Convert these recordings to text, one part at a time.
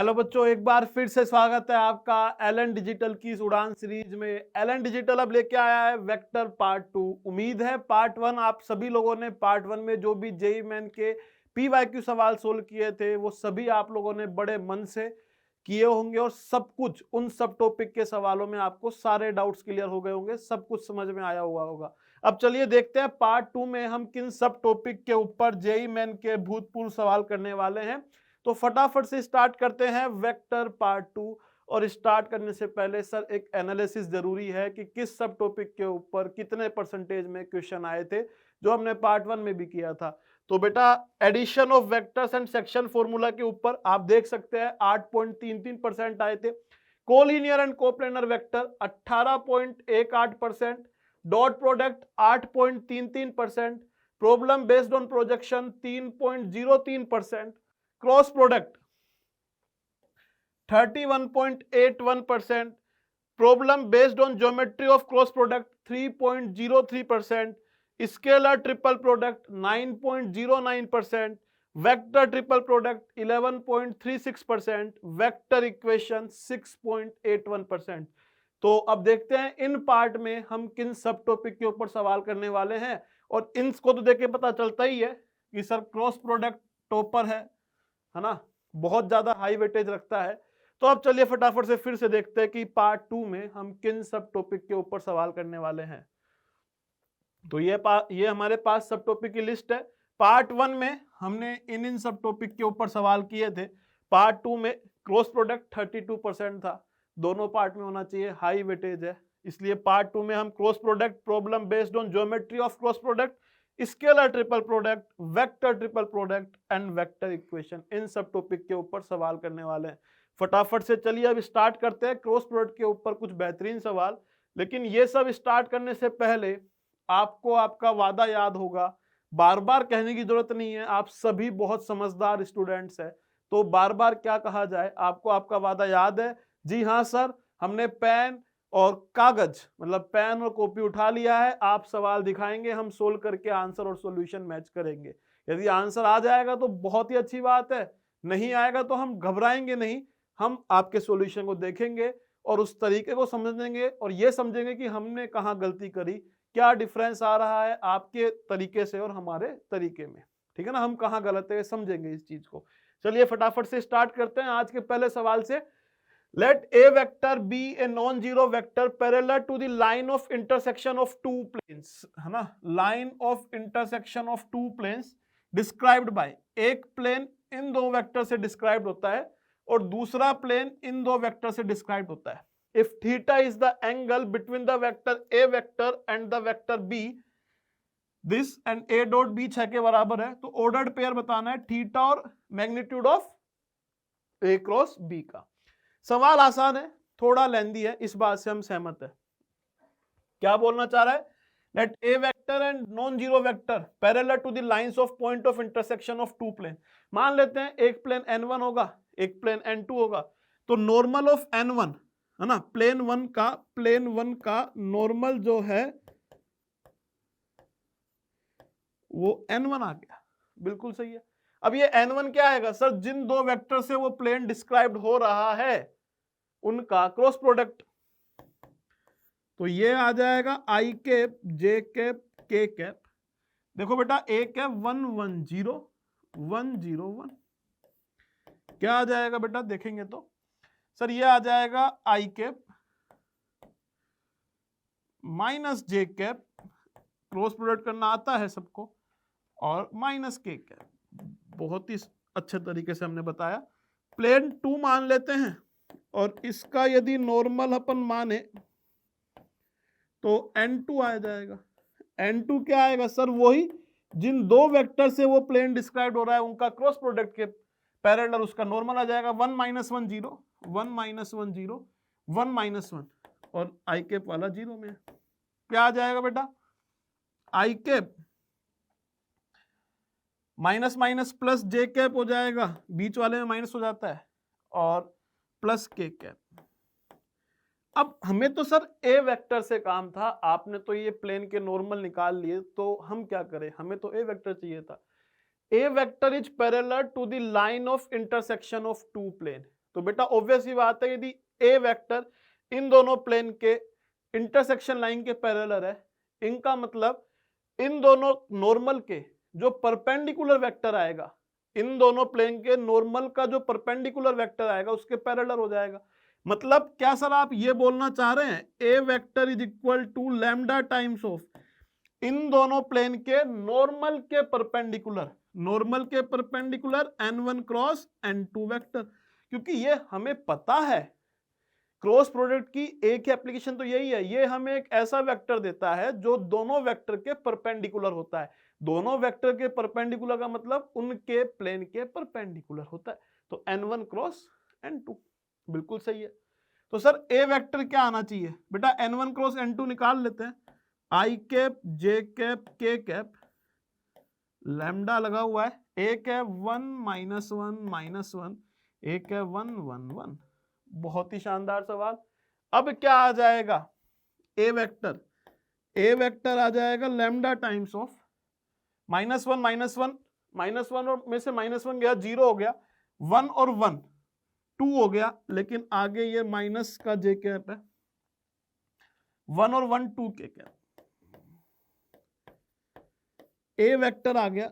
Hello बच्चों, एक बार फिर से स्वागत है आपका एलन डिजिटल की इस उड़ान सीरीज में। एलन डिजिटल अब लेके आया है वेक्टर पार्ट 2। उम्मीद है पार्ट 1 आप सभी लोगों ने पार्ट 1 में जो भी जेईई मेन के पीवाईक्यू सवाल सोल्व किए थे वो सभी आप लोगों ने बड़े मन से किए होंगे और सब कुछ उन सब टॉपिक के सवालों में आपको सारे डाउट्स क्लियर हो गए होंगे, सब कुछ समझ में आया हुआ होगा। अब चलिए देखते हैं पार्ट 2 में हम किन सब टॉपिक के ऊपर जेईई मेन के भूतपूर्व सवाल करने वाले हैं। तो फटाफट से स्टार्ट करते हैं वेक्टर पार्ट 2। और स्टार्ट करने से पहले सर एक एनालिसिस जरूरी है कि किस सब टॉपिक के ऊपर कितने परसेंटेज में क्वेश्चन आए थे, जो हमने पार्ट 1 में भी किया था। तो बेटा addition of vectors and section formula के ऊपर आप देख सकते हैं 8.33% आए थे। Collinear and coplanar vector 18.18%, dot product 8.33%, problem based on projection 3.03%, cross product 31.81%, problem based on geometry of cross product 3.03%, scalar triple product 9.09%, vector triple product 11.36%, vector equation 6.81%। तो अब देखते हैं इन पार्ट में हम किन सब टॉपिक के ऊपर सवाल करने वाले हैं। और इनको तो देख के पता चलता ही है कि सर क्रॉस प्रोडक्ट टॉपर है ना, बहुत ज्यादा हाई वेटेज रखता है। तो अब चलिए फटाफट से फिर से देखते हैं कि पार्ट 2 में हम किन सब टॉपिक के ऊपर सवाल करने वाले हैं। तो ये हमारे पास सब टॉपिक की लिस्ट है। पार्ट 1 में हमने इन सब टॉपिक के ऊपर सवाल किए थे। पार्ट 2 में क्रॉस प्रोडक्ट 32% था, दोनों पार्ट में होना चाहिए, हाई वेटेज है, इसलिए पार्ट 2 में हम cross product, problem based on geometry of cross product, scalar triple product, vector triple product and vector equation, इन सब टॉपिक के ऊपर सवाल करने वाले हैं। फटाफट से चलिए अब स्टार्ट करते हैं क्रॉस प्रोडक्ट के ऊपर कुछ बेहतरीन सवाल। लेकिन ये सब स्टार्ट करने से पहले आपको आपका वादा याद होगा, बार बार कहने की जरूरत नहीं है, आप सभी बहुत समझदार स्टूडेंट्स हैं, तो बार बार क्या कहा जाए, आपको आपका वादा याद है। जी हाँ सर, हमने पेन और कागज मतलब पेन और कॉपी उठा लिया है, आप सवाल दिखाएंगे, हम सोल्व करके आंसर और सॉल्यूशन मैच करेंगे। यदि आंसर आ जाएगा तो बहुत ही अच्छी बात है, नहीं आएगा तो हम घबराएंगे नहीं, हम आपके सॉल्यूशन को देखेंगे और उस तरीके को समझेंगे और ये समझेंगे कि हमने कहाँ गलती करी, क्या डिफरेंस आ रहा है आपके तरीके से और हमारे तरीके में, ठीक है ना, हम कहाँ गलत है समझेंगे इस चीज को। चलिए फटाफट से स्टार्ट करते हैं आज के पहले सवाल से। Let a vector be a non-zero vector parallel to the line of intersection of two planes, है ना, line of intersection of two planes described by, एक प्लेन इन दो वेक्टर से डिस्क्राइब होता है और दूसरा प्लेन इन दो वेक्टर से डिस्क्राइब होता है। If theta is the angle between the vector a vector and the vector b, this and a dot b 6 के बराबर है, तो ऑर्डर्ड पेयर बताना है थीटा और magnitude of a cross b का। सवाल आसान है, थोड़ा लेंदी है, इस बात से हम सहमत है। क्या बोलना चाह रहा है, let A vector and non zero vector parallel to the lines of point of intersection of two plane. मान लेते हैं एक प्लेन n1 होगा, एक प्लेन n2 होगा, तो नॉर्मल ऑफ n1 है ना, प्लेन वन का नॉर्मल जो है वो n1 आ गया, बिल्कुल सही है। अब ये n1 क्या आएगा सर, जिन दो वेक्टर से वो प्लेन डिस्क्राइब्ड हो रहा है उनका क्रॉस प्रोडक्ट, तो ये आ जाएगा आई cap J cap K cap. देखो बेटा ए कैप 1 1 0 1 0 1, क्या आ जाएगा बेटा, देखेंगे तो सर ये आ जाएगा आई कैप माइनस जे कैप, क्रॉस प्रोडक्ट करना आता है सबको, और माइनस के कैप, बहुत ही अच्छे तरीके से हमने बताया। प्लेन 2 मान लेते हैं और इसका यदि नॉर्मल अपन माने तो n2 आ जाएगा। n2 क्या आएगा सर, वही जिन दो वेक्टर से वो प्लेन डिस्क्राइब हो रहा है उनका क्रॉस प्रोडक्ट के पैरेलल उसका नॉर्मल आ जाएगा 1 -1 0 1 -1 0 1 -1, और आई कैप वाला 0 में क्या आ जाएगा बेटा, आई कैप माइनस माइनस प्लस जे कैप हो जाएगा, बीच वाले में माइनस हो जाता है, और प्लस के कैप। अब हमें तो सर ए वेक्टर से काम था, आपने तो ये प्लेन के नॉर्मल निकाल लिए, तो हम क्या करें, हमें तो ए वेक्टर चाहिए था। A vector is parallel to the line of intersection of two plane, तो बेटा ऑब्वियस ही बात है, यदि ए वेक्टर इन दोनों प्लेन के इंटरसेक्शन लाइन के पैरेलल है, इनका मतलब इन दोनों नॉर्मल के जो परपेंडिकुलर वेक्टर आएगा, इन दोनों प्लेन के नॉर्मल का जो परपेंडिकुलर वेक्टर आएगा उसके पैरेलल हो जाएगा। मतलब क्या सर आप ये बोलना चाह रहे हैं a vector is equal to lambda times of इन दोनों प्लेन के नॉर्मल के perpendicular n1 cross n2 vector, क्योंकि ये हमें पता है क्रॉस प्रोडक्ट की एक ही एप्लीकेशन तो यही है, ये हमें एक ऐसा वेक्टर देता है जो दोनों वेक्टर के परपेंडिकुलर होता है। दोनों वेक्टर के परपेंडिकुलर का मतलब उनके प्लेन के परपेंडिकुलर होता है, तो n1 क्रॉस n2 बिल्कुल सही है। तो सर ए वेक्टर क्या आना चाहिए बेटा, n1 क्रॉस n2 निकाल लेते हैं, आई cap J cap K cap lambda लगा हुआ है, ए कैप 1 -1 ए कैप 1 1 1। बहुत ही शानदार सवाल। अब क्या आ जाएगा ए वेक्टर आ जाएगा लैम्डा टाइम्स ऑफ -1 और में से -1 गया 0 हो गया, 1 और 1 2 हो गया, लेकिन आगे ये माइनस का जे कैप है, 1 और 1 2 के कैप, ए वेक्टर आ गया,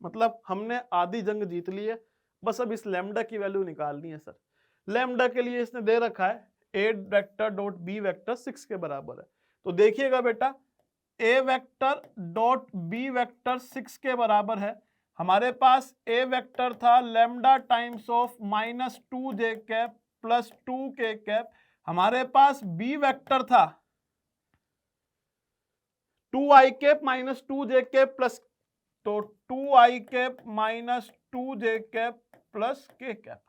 मतलब हमने आधी जंग जीत ली है। बस अब इस लैम्डा की वैल्यू निकालनी है सर। लैम्डा के लिए इसने दे रखा है ए वेक्टर डॉट बी वेक्टर 6 के बराबर है, तो देखिएगा बेटा ए वेक्टर डॉट बी वेक्टर 6 के बराबर है। हमारे पास ए वेक्टर था lambda times of -2 j cap plus 2 के कैप, हमारे पास बी वेक्टर था 2 आई कैप -2 जे कैप प्लस, तो 2 आई कैप -2 जे कैप प्लस के कैप।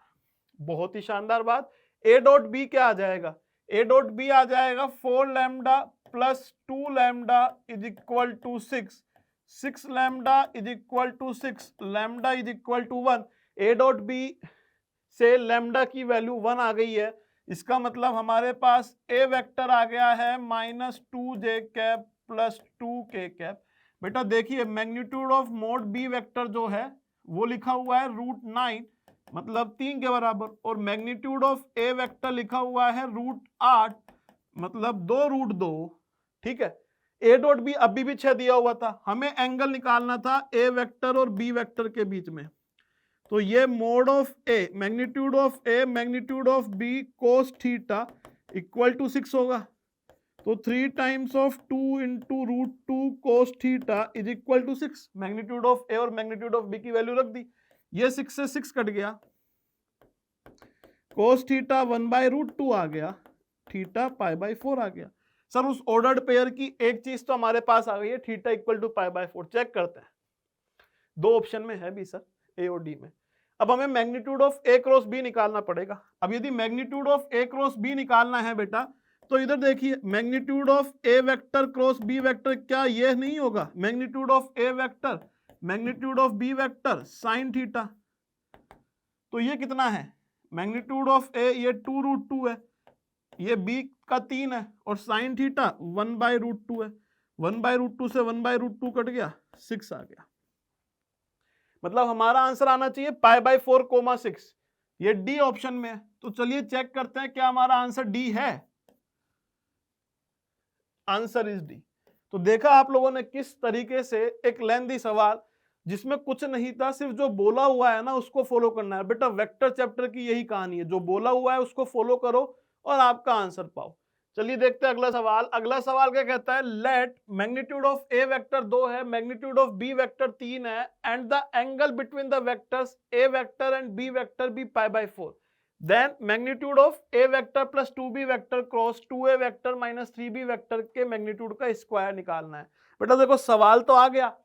बहुत ही शानदार बात। ए डॉट बी क्या आ जाएगा, ए डॉट बी आ जाएगा 4 lambda plus 2 lambda is equal to 6 lambda is equal to 6 lambda is equal to 1। A dot B से लैम्डा की वैल्यू 1 आ गई है, इसका मतलब हमारे पास ए वेक्टर आ गया है -2 जे कैप प्लस 2 के कैप। बेटा देखिए magnitude of mod B vector जो है वो लिखा हुआ है √9 मतलब 3 के बराबर, और मैग्नीट्यूड ऑफ ए वेक्टर लिखा हुआ है √8 मतलब 2√2। ठीक है, ए डॉट बी अभी भी 6 दिया हुआ था, हमें एंगल निकालना था ए वेक्टर और बी वेक्टर के बीच में, तो ये mod of a magnitude of a magnitude of b cos theta equal to 6 होगा, तो 3 times of 2 into √2 cos theta is equal to 6। Magnitude of a और मैग्नीट्यूड ऑफ बी की वैल्यू रख दी, ये 6 से 6 कट गया, कोस थीटा 1/√2 आ गया, थीटा π/4 आ गया। सर उस ऑर्डर्ड पेयर की एक चीज तो हमारे पास आ गई है, थीटा इक्वल टू π/4। चेक करते हैं, दो ऑप्शन में है भी सर, ए और डी में। अब हमें magnitude of A cross B निकालना पड़ेगा। अब यदि magnitude of A cross B निकालना है बेटा, तो इधर देखिए magnitude of A vector cross B vector, क्या ये नहीं होगा magnitude of A vector magnitude of B vector sine theta, तो ये कितना है मैग्नीट्यूड ऑफ ए ये 2√2 है, ये बी का 3 है, और साइन थीटा 1/√2 है, 1/√2 से 1/√2 कट गया, 6 आ गया। मतलब हमारा आंसर आना चाहिए π/4, 6। ये डी ऑप्शन में है, तो चलिए चेक करते हैं क्या हमारा आंसर डी है। Answer is D. तो देखा आप लोगों ने किस तरीके से एक लेंथी सवाल जिसमें कुछ नहीं था, सिर्फ जो बोला हुआ है ना उसको फॉलो करना है। बेटा वेक्टर चैप्टर की यही कहानी है, जो बोला हुआ है उसको फॉलो करो और आपका आंसर पाओ। चलिए देखते हैं अगला सवाल। अगला सवाल क्या कहता है, let magnitude of A vector 2 है, मैग्नीट्यूड ऑफ बी वेक्टर 3 है, and the angle between the vectors a vector and B vector be π/4, then magnitude of A vector plus 2b vector cross 2a vector minus 3b vector के magnitude का square निकालना है। बेटा देखो सवाल तो आ गया,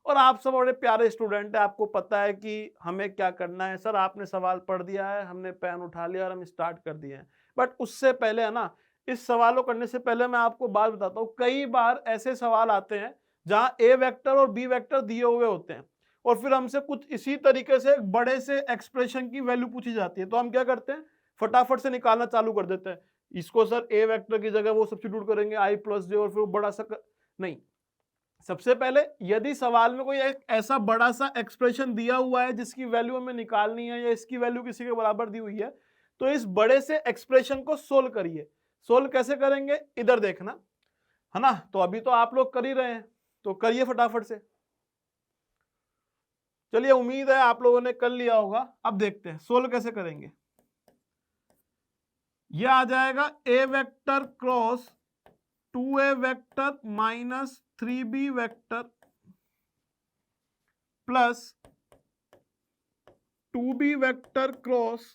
और आप सब बड़े प्यारे स्टूडेंट है, आपको पता है कि हमें क्या करना है। सर आपने सवाल पढ़ दिया है, हमने पेन उठा लिया और हम स्टार्ट कर दिए हैं, बट उससे पहले है ना, इस सवालों करने से पहले मैं आपको बात बताता हूँ। कई बार ऐसे सवाल आते हैं जहां ए वेक्टर और बी वेक्टर दिए हुए होते हैं, और फिर हमसे कुछ इसी तरीके से एक बड़े से एक्सप्रेशन की वैल्यू पूछी जाती है, तो हम क्या करते हैं फटाफट से निकालना चालू कर देते हैं। इसको सर ए वेक्टर की जगह वो सब्स्टिट्यूट करेंगे i + j, और फिर बड़ा सा नहीं, सबसे पहले यदि सवाल में कोई एक ऐसा बड़ा सा एक्सप्रेशन दिया हुआ है जिसकी वैल्यू हमें निकालनी है, या इसकी वैल्यू किसी के बराबर दी हुई है, तो इस बड़े से एक्सप्रेशन को सोल्व करिए। सोल्व कैसे करेंगे इधर देखना, है ना। तो अभी तो आप लोग कर ही रहे हैं, तो करिए फटाफट से। चलिए, उम्मीद है आप लोगों ने कर लिया होगा। अब देखते हैं सोल्व कैसे करेंगे। यह आ जाएगा ए vector cross 2a vector minus 3b vector plus 2b vector cross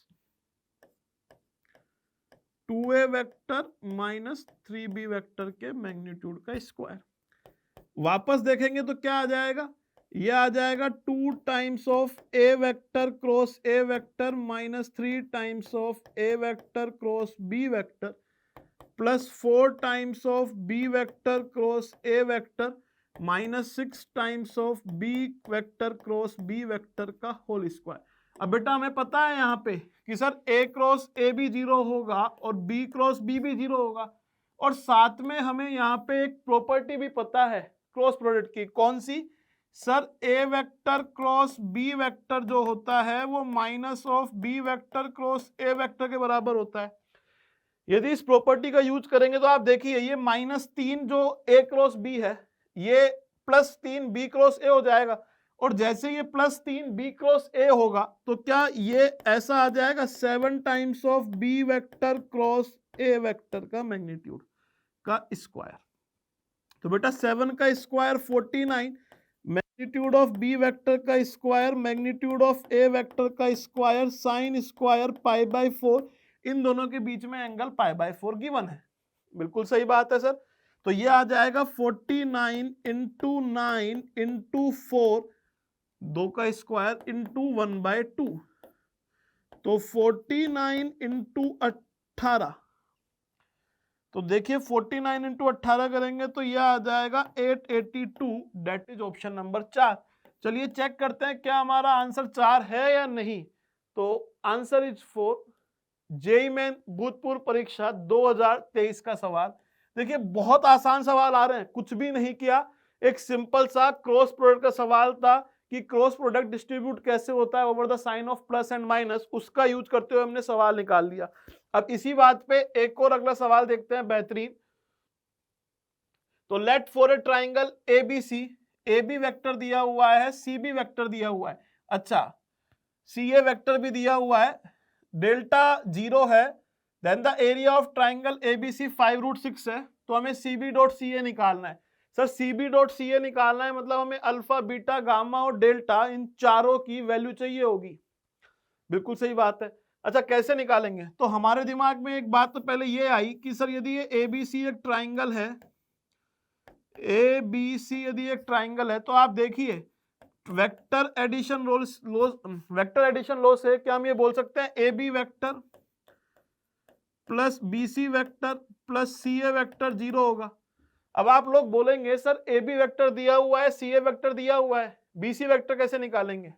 2a vector minus 3b vector के मैग्नीट्यूड का स्क्वायर। वापस देखेंगे तो क्या आ जाएगा, यह आ जाएगा 2 times of A vector cross A vector minus 3 times of A vector cross B vector plus 4 times of B vector cross A vector minus 6 times of B vector cross B vector का whole square. अब बेटा हमें पता है यहाँ पे कि sir ए cross ए भी 0 होगा और बी क्रॉस बी भी 0 होगा, और साथ में हमें यहाँ पे एक प्रॉपर्टी भी पता है क्रॉस प्रोडक्ट की। कौन सी sir, A vector cross B vector जो होता है वो minus of B vector cross A vector के बराबर होता है। यदि इस प्रॉपर्टी का यूज करेंगे तो आप देखिए ये -3 जो ए क्रॉस बी है ये +3 बी क्रॉस ए हो जाएगा, और जैसे ये +3 बी क्रॉस ए होगा तो क्या ये ऐसा आ जाएगा 7 times of B vector cross A vector का मैग्नीट्यूड का स्क्वायर। तो बेटा 7 का square 49, magnitude of B vector का square magnitude of A vector का स्क्वायर साइन स्क्वायर π/4, इन दोनों के बीच में एंगल π/4 गिवन है। बिल्कुल सही बात है सर। तो ये आ जाएगा 49 इंटू 9 इंटू 4, 2 का स्क्वायर इंटू 1/2, तो 49 इंटू 18। तो देखिए 49 इंटू 18 करेंगे तो यह आ जाएगा 882, डेट इज ऑप्शन नंबर 4। चलिए चेक करते हैं क्या हमारा आंसर 4 है या नहीं। तो आंसर इज 4। जेईई मेन भूतपूर्व परीक्षा 2023 का सवाल। देखिए बहुत आसान सवाल आ रहे हैं, कुछ भी नहीं किया, एक सिंपल सा क्रॉस प्रोडक्ट का सवाल था कि क्रॉस प्रोडक्ट डिस्ट्रीब्यूट कैसे होता है over the sign of plus and minus, उसका यूज करते हुए हमने सवाल निकाल लिया। अब इसी बात पे एक और अगला सवाल देखते हैं बेहतरीन। तो let for a triangle ABC, A B vector दिया हुआ है, सी बी वेक्टर दिया हुआ है, अच्छा सी ए वेक्टर भी दिया हुआ है, डेल्टा 0 है, then the area of triangle ABC 5√6 है, तो हमें सीबी डॉट सी ए निकालना है। सर सीबी डॉट सी ए निकालना है मतलब हमें अल्फा बीटा गामा और डेल्टा इन चारों की वैल्यू चाहिए होगी। बिल्कुल सही बात है। अच्छा कैसे निकालेंगे, तो हमारे दिमाग में एक बात तो पहले ये आई कि सर यदि ये एबीसी एक ट्राइंगल है, एबीसी यदि एक ट्राइंगल है तो आप देखिए वेक्टर एडिशन लॉ से क्या हम ये बोल सकते हैं A B vector plus B C vector plus C A vector 0 होगा। अब आप लोग बोलेंगे सर ए बी वेक्टर दिया हुआ है, सी ए वेक्टर दिया हुआ है, बी सी वेक्टर कैसे निकालेंगे,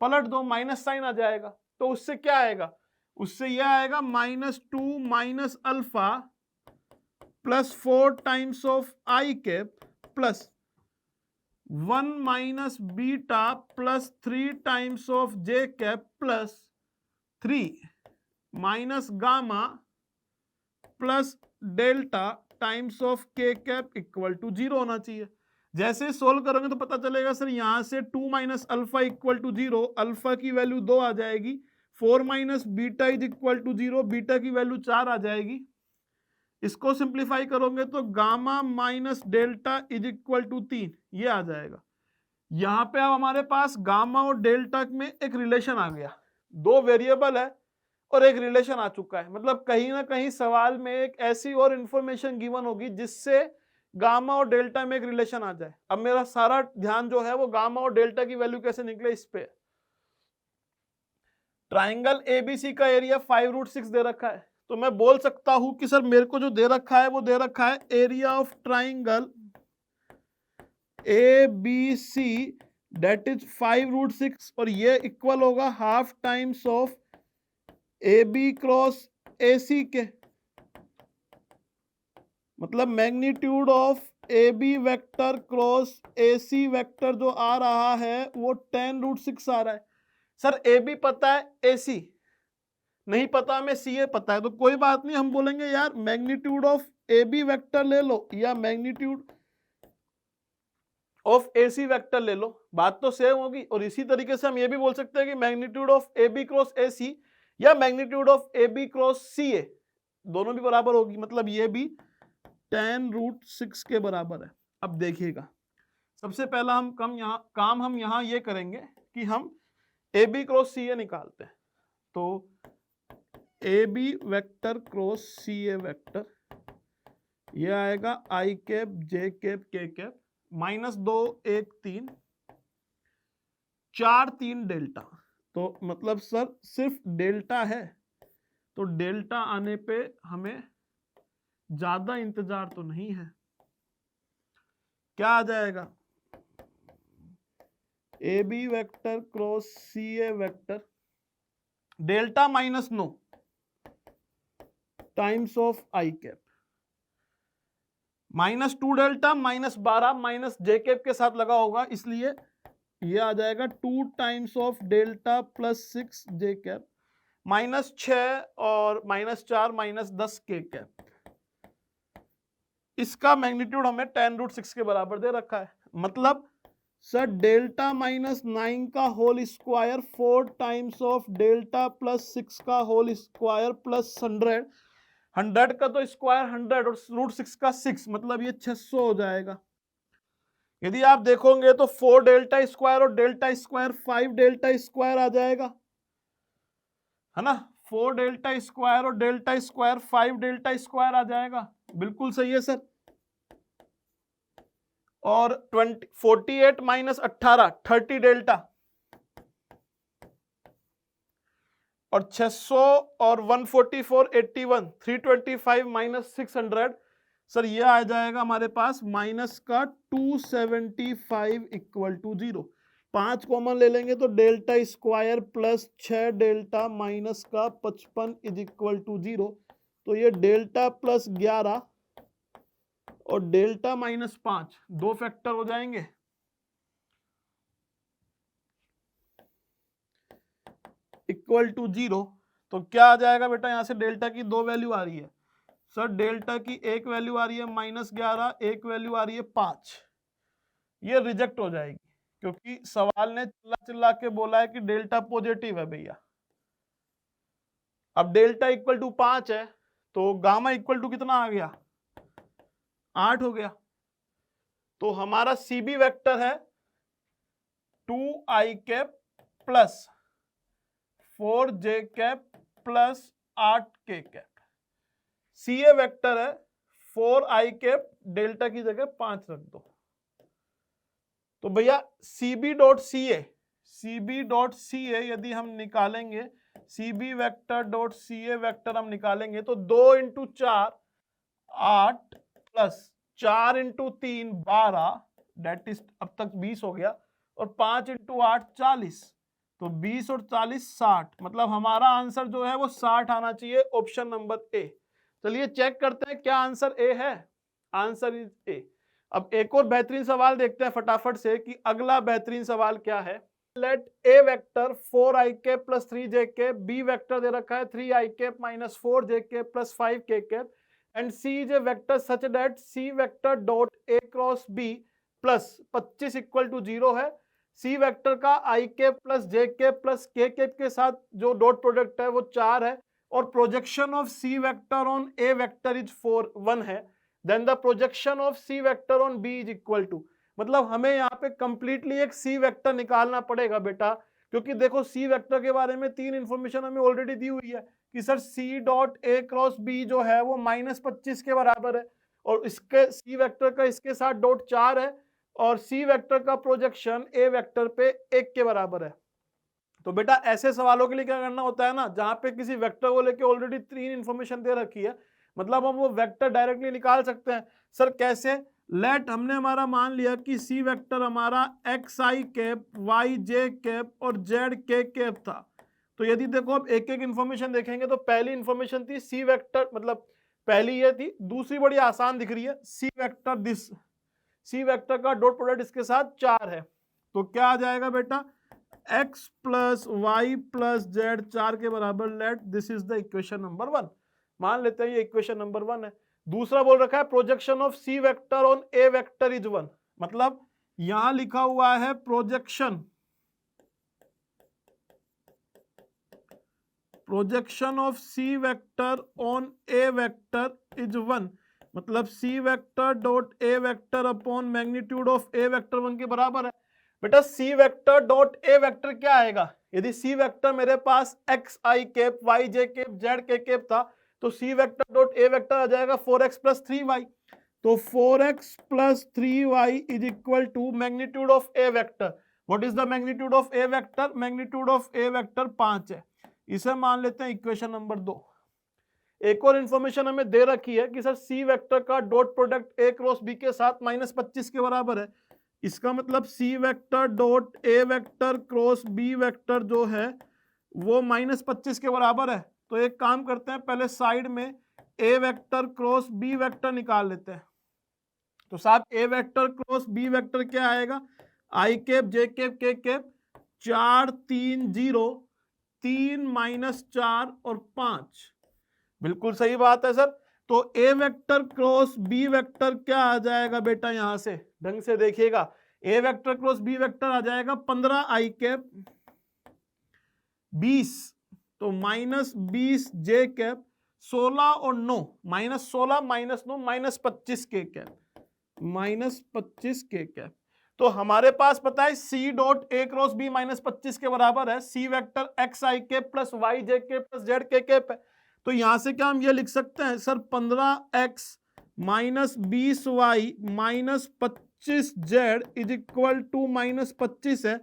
पलट दो माइनस साइन आ जाएगा, तो उससे क्या आएगा, उससे यह आएगा -2 minus alpha plus 4 times of I cap plus 1 minus beta plus 3 times of J cap plus 3 minus gamma plus delta times of के कैप इक्वल टू 0 होना चाहिए। जैसे सोल्व करोगे तो पता चलेगा सर यहां से 2 minus alpha equal to 0, alpha की वैल्यू 2 आ जाएगी, 4 minus beta is equal to 0, beta की वैल्यू 4 आ जाएगी। इसको सिंप्लीफाई करोगे तो gamma minus delta is equal to 3, ये आ जाएगा। यहां पे अब हमारे पास गामा और डेल्टा में एक रिलेशन आ गया, दो वेरिएबल है और एक रिलेशन आ चुका है, मतलब कहीं ना कहीं सवाल में एक ऐसी और इंफॉर्मेशन गिवन होगी जिससे गामा और डेल्टा में एक रिलेशन आ जाए। अब मेरा सारा ध्यान जो है वो गामा और डेल्टा की वैल्यू कैसे निकले इस पे। ट्राइंगल एबीसी का एरिया 5√6 दे रखा है, तो मैं बोल सकता हूं कि सर मेरे को जो दे रखा है वो दे रखा है area of triangle a B c that is 5√6 और ये इक्वल होगा half times of A b cross a c के, मतलब magnitude of A B vector cross a C vector जो आ रहा है वो 10√6 आ रहा है। सर ए बी पता है ए सी नहीं पता हमें सी ए पता है, तो कोई बात नहीं, हम बोलेंगे यार magnitude of A B vector ले लो या magnitude of A C vector ले लो, बात तो सेम होगी। और इसी तरीके से हम ये भी बोल सकते हैं कि magnitude of A b cross a c या magnitude of A b cross C a, दोनों भी बराबर होगी, मतलब ये भी tan√6 के बराबर है। अब देखिएगा, सबसे पहला हम यहाँ ये करेंगे कि हम ए बी क्रॉस सी ए निकालते हैं। तो A B vector cross C A vector, ये आएगा I cap J cap K cap, -2 1 3 4 3 delta. तो मतलब सर सिर्फ डेल्टा है, तो डेल्टा आने पे हमें ज्यादा इंतजार तो नहीं है। क्या आ जाएगा, A B vector cross C A vector, delta -9 times of I cap, -2 delta -12 J cap के साथ लगा होगा, इसलिए ये आ जाएगा 2 times of delta +6 J cap, -6 और -4 -10 के कैप। इसका मैग्नीट्यूड हमें tan√6 के बराबर दे रखा है। मतलब सर डेल्टा -9 का whole square 4 times of delta +6 का होल स्क्वायर +100, 100 का तो स्क्वायर 100 और √6 का 6, मतलब ये 600 हो जाएगा। यदि आप देखोगे तो 4 डेल्टा स्क्वायर और डेल्टा स्क्वायर 5 डेल्टा स्क्वायर आ जाएगा, है ना। 4 डेल्टा स्क्वायर और डेल्टा स्क्वायर 5 डेल्टा स्क्वायर आ जाएगा, बिल्कुल सही है सर। और 48 - 18 30 डेल्टा, और 600 और 144 81 325 - 600, सर ये आ जाएगा हमारे पास -275 = 0। 5 कॉमन ले लेंगे तो डेल्टा स्क्वायर +6 डेल्टा -55 = 0। तो ये डेल्टा +11 और डेल्टा -5 दो फैक्टर हो जाएंगे, = 0। तो क्या आ जाएगा बेटा, यहां से डेल्टा की 2 वैल्यू आ रही है सर, डेल्टा की एक वैल्यू आ रही है -11, एक वैल्यू आ रही है 5, ये रिजेक्ट हो जाएगी क्योंकि सवाल ने चिल्ला चिल्ला के बोला है कि डेल्टा पॉजिटिव है भैया। अब डेल्टा = 5 है तो गामा = कितना आ गया, 8 हो गया। तो हमारा सीबी वेक्टर है 2i cap + 4j cap + 8k cap. C ए वेक्टर है 4i कैप, डेल्टा की जगह 5 रख दो। तो भैया CB.CA यदि हम निकालेंगे, CB vector dot CA vector हम निकालेंगे तो 2 × 4 8 + 4 × 3 12, डेट इज अब तक 20 हो गया, और 5 × 8 40, तो 20 और 40 60, मतलब हमारा आंसर जो है वो 60 आना चाहिए, ऑप्शन नंबर ए। चलिए चेक करते हैं क्या आंसर ए है, आंसर इज ए। अब एक और बेहतरीन सवाल देखते हैं फटाफट से कि अगला बेहतरीन सवाल क्या है। लेट ए vector 4i cap + 3j cap, B vector दे रखा है 3i cap - 4j cap + 5k cap, and c is a vector such that C vector dot A cross b + 25 = 0 है। सी वेक्टर का i cap + j cap + k cap के साथ जो dot product है वो 4 है, और projection of C vector on A vector is 1 है, then the projection of C vector on B is = मतलब हमें यहाँ पे कंप्लीटली एक सी वेक्टर निकालना पड़ेगा बेटा, क्योंकि देखो सी वेक्टर के बारे में 3 इंफॉर्मेशन हमें ऑलरेडी दी हुई है कि सर सी डॉट ए क्रॉस बी जो है वो -25 के बराबर है, और इसके सी वेक्टर का इसके साथ डॉट 4 है, और सी वेक्टर का प्रोजेक्शन ए वेक्टर पे 1 के बराबर है। तो बेटा ऐसे सवालों के लिए क्या करना होता है ना, जहां पे किसी वेक्टर को लेके ऑलरेडी 3 इंफॉर्मेशन दे रखी है, मतलब हम वो वेक्टर डायरेक्टली निकाल सकते हैं। सर कैसे, लेट हमने हमारा मान लिया कि सी वेक्टर हमारा xi कैप, yj कैप और zk कैप था। तो यदि देखो अब एक एक इंफॉर्मेशन देखेंगे तो पहली इंफॉर्मेशन थी सी वेक्टर, मतलब पहली ये थी, दूसरी बड़ी आसान दिख रही है, C vector this, C vector का डॉट प्रोडक्ट इसके साथ 4 है, तो क्या आ जाएगा बेटा, x plus Y plus Z 4 के बराबर, let this is the equation number 1। मान लेते हैं ये इक्वेशन नंबर 1 है। दूसरा बोल रखा है projection of C vector on A vector is 1, मतलब यहां लिखा हुआ है projection of C vector on A vector is 1, मतलब सी vector dot A vector upon magnitude of A vector 1 के बराबर है। बेटा सी वेक्टर डॉट ए वेक्टर क्या आएगा, यदि सी वेक्टर मेरे पास एक्स आई कैप वाई जे कैप जेड के कैप था, तो सी वेक्टर डॉट ए वेक्टर आ जाएगा 4x प्लस 3y। तो 4x plus 3y is equal to magnitude of A vector. What is the magnitude of A vector? Magnitude of A vector 5 है। इसे मान लेते हैं इक्वेशन नंबर 2। एक और इंफॉर्मेशन हमें दे रखी है कि सर सी वेक्टर का dot product a cross B के साथ -25 के बराबर है। इसका मतलब सी वेक्टर डॉट ए वेक्टर क्रॉस बी वेक्टर जो है वो -25 के बराबर है। तो एक काम करते हैं, पहले साइड में ए वेक्टर क्रॉस बी वेक्टर निकाल लेते हैं। तो साहब ए वेक्टर क्रॉस बी वेक्टर क्या आएगा, I cap J cap K cap 4 3 0 3 -4 और 5। बिल्कुल सही बात है सर। तो ए वेक्टर क्रॉस बी वेक्टर क्या आ जाएगा बेटा, यहां से ढंग से देखिएगा, ए वेक्टर क्रॉस बी वेक्टर आ जाएगा 15 आई कैप 20, तो -20 जे कैप 16 और 9, -16 -9 -25 के कैप, -25 के कैप। तो हमारे पास पता है सी डॉट ए क्रॉस बी -25 के बराबर है सी वेक्टर एक्स आई कैप प्लस वाई जे कैप प्लस जेड के कैप है। तो यहां से क्या हम ये लिख सकते हैं sir 15x minus 20y minus 25z is equal to -25 है,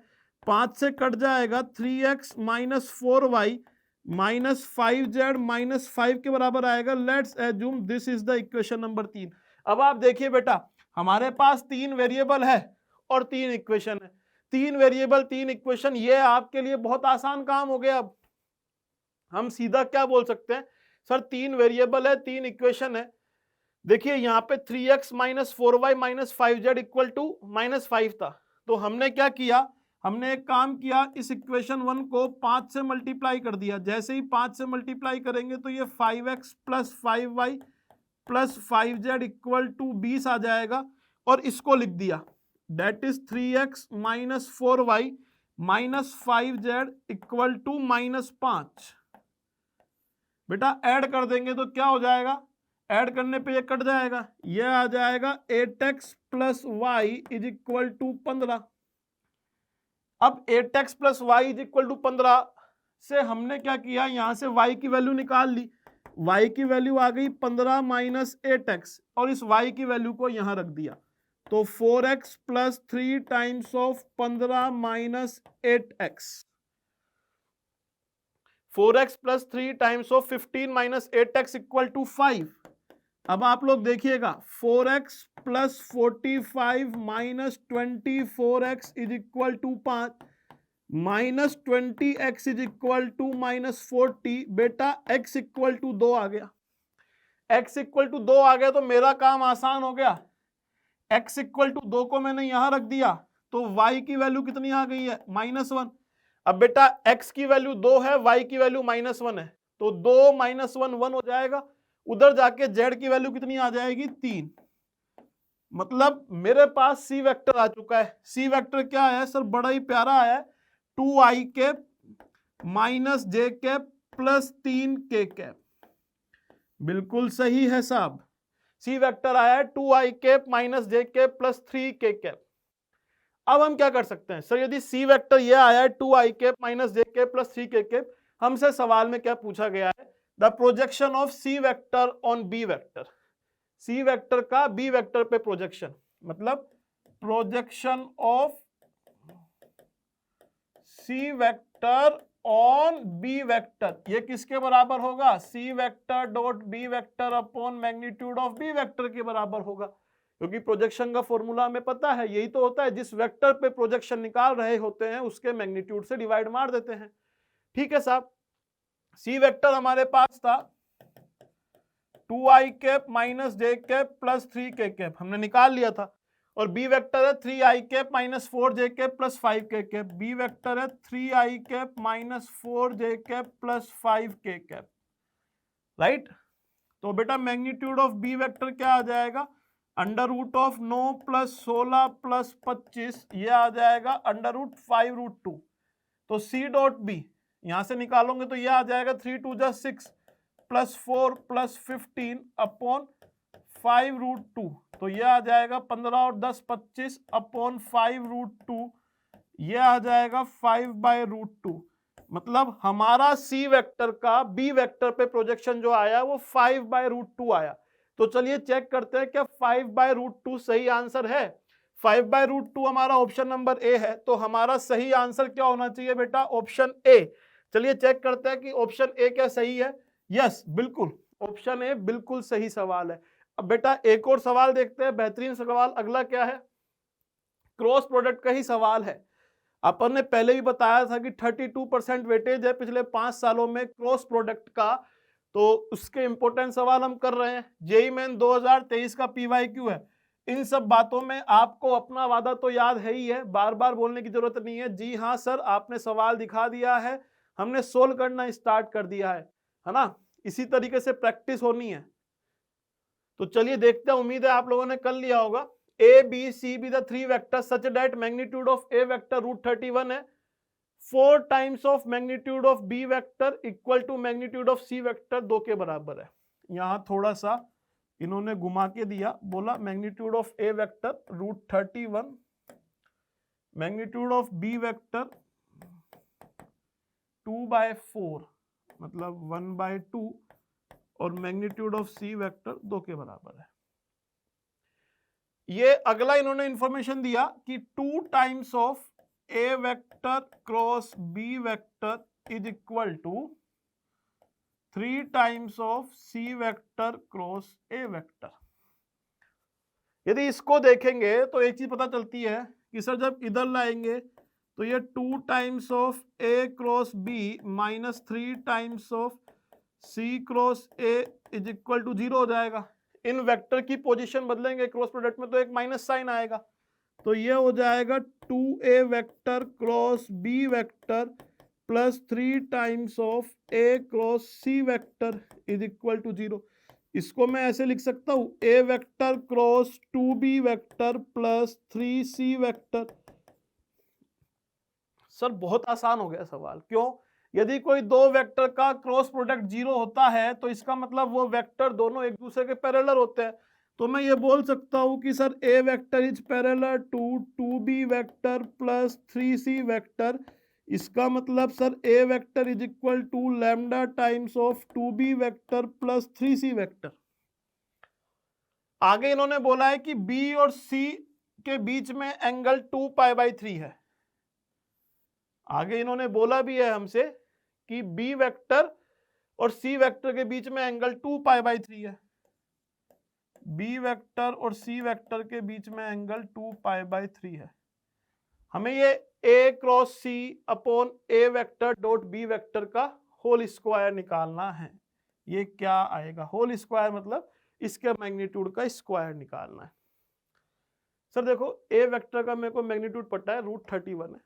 5 से कट जाएगा 3x minus 4y minus 5z minus 5 के बराबर आएगा। Let's assume this is the equation number 3। अब आप देखिए बेटा हमारे पास 3 वेरिएबल है और 3 इक्वेशन है, 3 वेरिएबल 3 इक्वेशन, ये आपके लिए बहुत आसान काम हो गया। अब हम सीधा क्या बोल सकते हैं सर 3 वेरिएबल है 3 इक्वेशन है। देखिए यहाँ पे 3x minus 4y minus 5z equal to -5 था। तो हमने क्या किया, हमने एक काम किया, इस इक्वेशन 1 को 5 से मल्टीप्लाई कर दिया। जैसे ही 5 से मल्टीप्लाई करेंगे तो ये 5x plus 5y plus 5z equal to 20 आ जाएगा और इसको लिख दिया, that is 3x minus 4y minus 5z equal to -5। बेटा ऐड कर देंगे तो क्या हो जाएगा, ऐड करने पे ये कट जाएगा, ये आ जाएगा 8x plus Y is equal to 15। अब 8x plus Y is equal to 15 से हमने क्या किया, यहां से y की वैल्यू निकाल ली, y की वैल्यू आ गई 15 माइनस 8x और इस y की वैल्यू को यहां रख दिया। तो 4x plus 3 times of 15 minus 8x, 4x plus 3 times of 15 minus 8x equal to 5। अब आप लोग देखिएगा 4x plus 45 minus 24x is equal to 5 minus 20x is equal to -40। बेटा x इक्वल टू 2 आ गया, x इक्वल टू 2 आ गया तो मेरा काम आसान हो गया। x इक्वल टू 2 को मैंने यहां रख दिया तो y की वैल्यू कितनी आ गई है, -1। अब बेटा x की वैल्यू 2 है, y की वैल्यू -1 है, तो 2 - 1 1 हो जाएगा। उधर जाके z की वैल्यू कितनी आ जाएगी, 3। मतलब मेरे पास c वेक्टर आ चुका है। c वेक्टर क्या है सर, बड़ा ही प्यारा है, 2i cap minus j cap plus 3k cap. बिल्कुल सही है साहब, c वेक्टर आया है 2i cap minus j cap plus 3k cap. अब हम क्या कर सकते हैं सर, यदि सी वेक्टर ये आया है 2i कैप माइनस जे कैप प्लस 3k कैप, हमसे सवाल में क्या पूछा गया है, the projection of C vector on b vector, C vector का बी वेक्टर पे प्रोजेक्शन, मतलब projection of C vector on b vector, ये किसके बराबर होगा, c vector dot B vector upon magnitude of B vector के बराबर होगा। क्योंकि प्रोजेक्शन का फॉर्मूला हमें पता है, यही तो होता है, जिस वेक्टर पे प्रोजेक्शन निकाल रहे होते हैं उसके मैग्नीट्यूड से डिवाइड मार देते हैं। ठीक है साहब, सी वेक्टर हमारे पास था 2i कैप माइनस जे कैप प्लस 3k कैप, हमने निकाल लिया था। और बी वेक्टर है 3i cap minus 4j cap plus 5k cap. B vector है 3i cap minus 4j cap plus 5k cap, right. तो बेटा मैग्नीट्यूड ऑफ बी वेक्टर क्या आ जाएगा, under root of 9 plus 16 plus 25, ये आ जाएगा अंडर रूट 5√2। तो सी डॉट बी यहां से निकालोगे तो ये आ जाएगा 3 2 जा 6 प्लस 4 प्लस 15 अपॉन 5√2। तो ये आ जाएगा 15 और 10 25 अपॉन 5√2, ये आ जाएगा 5/√2। मतलब हमारा सी वेक्टर का बी वेक्टर पे प्रोजेक्शन जो आया वो 5/√2 आया। तो चलिए चेक करते हैं क्या 5/√2 सही आंसर है। 5/√2 हमारा ऑप्शन नंबर ए है, तो हमारा सही आंसर क्या होना चाहिए बेटा, ऑप्शन ए। चलिए चेक करते हैं कि ऑप्शन ए क्या सही है। यस बिल्कुल, ऑप्शन ए बिल्कुल सही सवाल है। अब बेटा एक और सवाल देखते हैं, बेहतरीन सवाल अगला क्या है, क्रॉस प्रोडक्ट का ही सवाल है। अपन ने पहले भी बताया था कि 32% वेटेज है पिछले 5 सालों में क्रॉस प्रोडक्ट का, तो उसके इंपॉर्टेंट सवाल हम कर रहे हैं। जेईई मेन 2023 का पीवाईक्यू है। इन सब बातों में आपको अपना वादा तो याद है ही है, बार बार बोलने की जरूरत नहीं है। जी हाँ सर, आपने सवाल दिखा दिया है, हमने सोल्व करना स्टार्ट कर दिया है ना। इसी तरीके से प्रैक्टिस होनी है। तो चलिए देखते हैं, उम्मीद है आप लोगों ने कर लिया होगा। A B C be the 3 vector such that magnitude of A vector √31 है, 4 times of magnitude of B vector equal to magnitude of C vector 2 के बराबर है। यहां थोड़ा सा इन्होंने घुमा के दिया, बोला magnitude of A vector √31, magnitude of B vector 2/4 मतलब 1/2 और मैग्नीट्यूड ऑफ सी वेक्टर 2 के बराबर है। ये अगला इन्होंने इंफॉर्मेशन दिया कि 2 times of A vector cross B vector is equal to 3 times of C vector cross A vector. यदि इसको देखेंगे तो एक चीज पता चलती है कि सर जब इधर लाएंगे तो ये 2 times of A cross B minus 3 times of C cross A is equal to 0 हो जाएगा। इन वेक्टर की पोजीशन बदलेंगे क्रॉस प्रोडक्ट में तो एक माइनस साइन आएगा, तो ये हो जाएगा 2a vector cross B vector plus 3 times of A cross C vector is equal to 0। इसको मैं ऐसे लिख सकता हूं, a vector cross 2b vector plus 3c vector. Sir बहुत आसान हो गया सवाल, क्यों? यदि कोई दो वेक्टर का क्रॉस प्रोडक्ट 0 होता है तो इसका मतलब वो वेक्टर दोनों एक दूसरे के पैरेलल होते हैं। तो मैं ये बोल सकता हूं कि sir A vector is parallel to 2b vector plus 3c vector. इसका मतलब sir A vector is equal to lambda times of 2b vector plus 3c vector. आगे इन्होंने बोला है कि b और c के बीच में एंगल 2π/3 है। आगे इन्होंने बोला भी है हमसे कि बी वेक्टर और सी वेक्टर के बीच में एंगल 2π/3 है। बी वेक्टर और सी वेक्टर के बीच में एंगल 2π/3 है। हमें ये a cross C upon A vector dot B vector का होल स्क्वायर निकालना है। ये क्या आएगा, होल स्क्वायर मतलब इसके मैग्नीट्यूड का स्क्वायर निकालना है। सर देखो ए वेक्टर का मेरे को मैग्नीट्यूड पता है √31 है,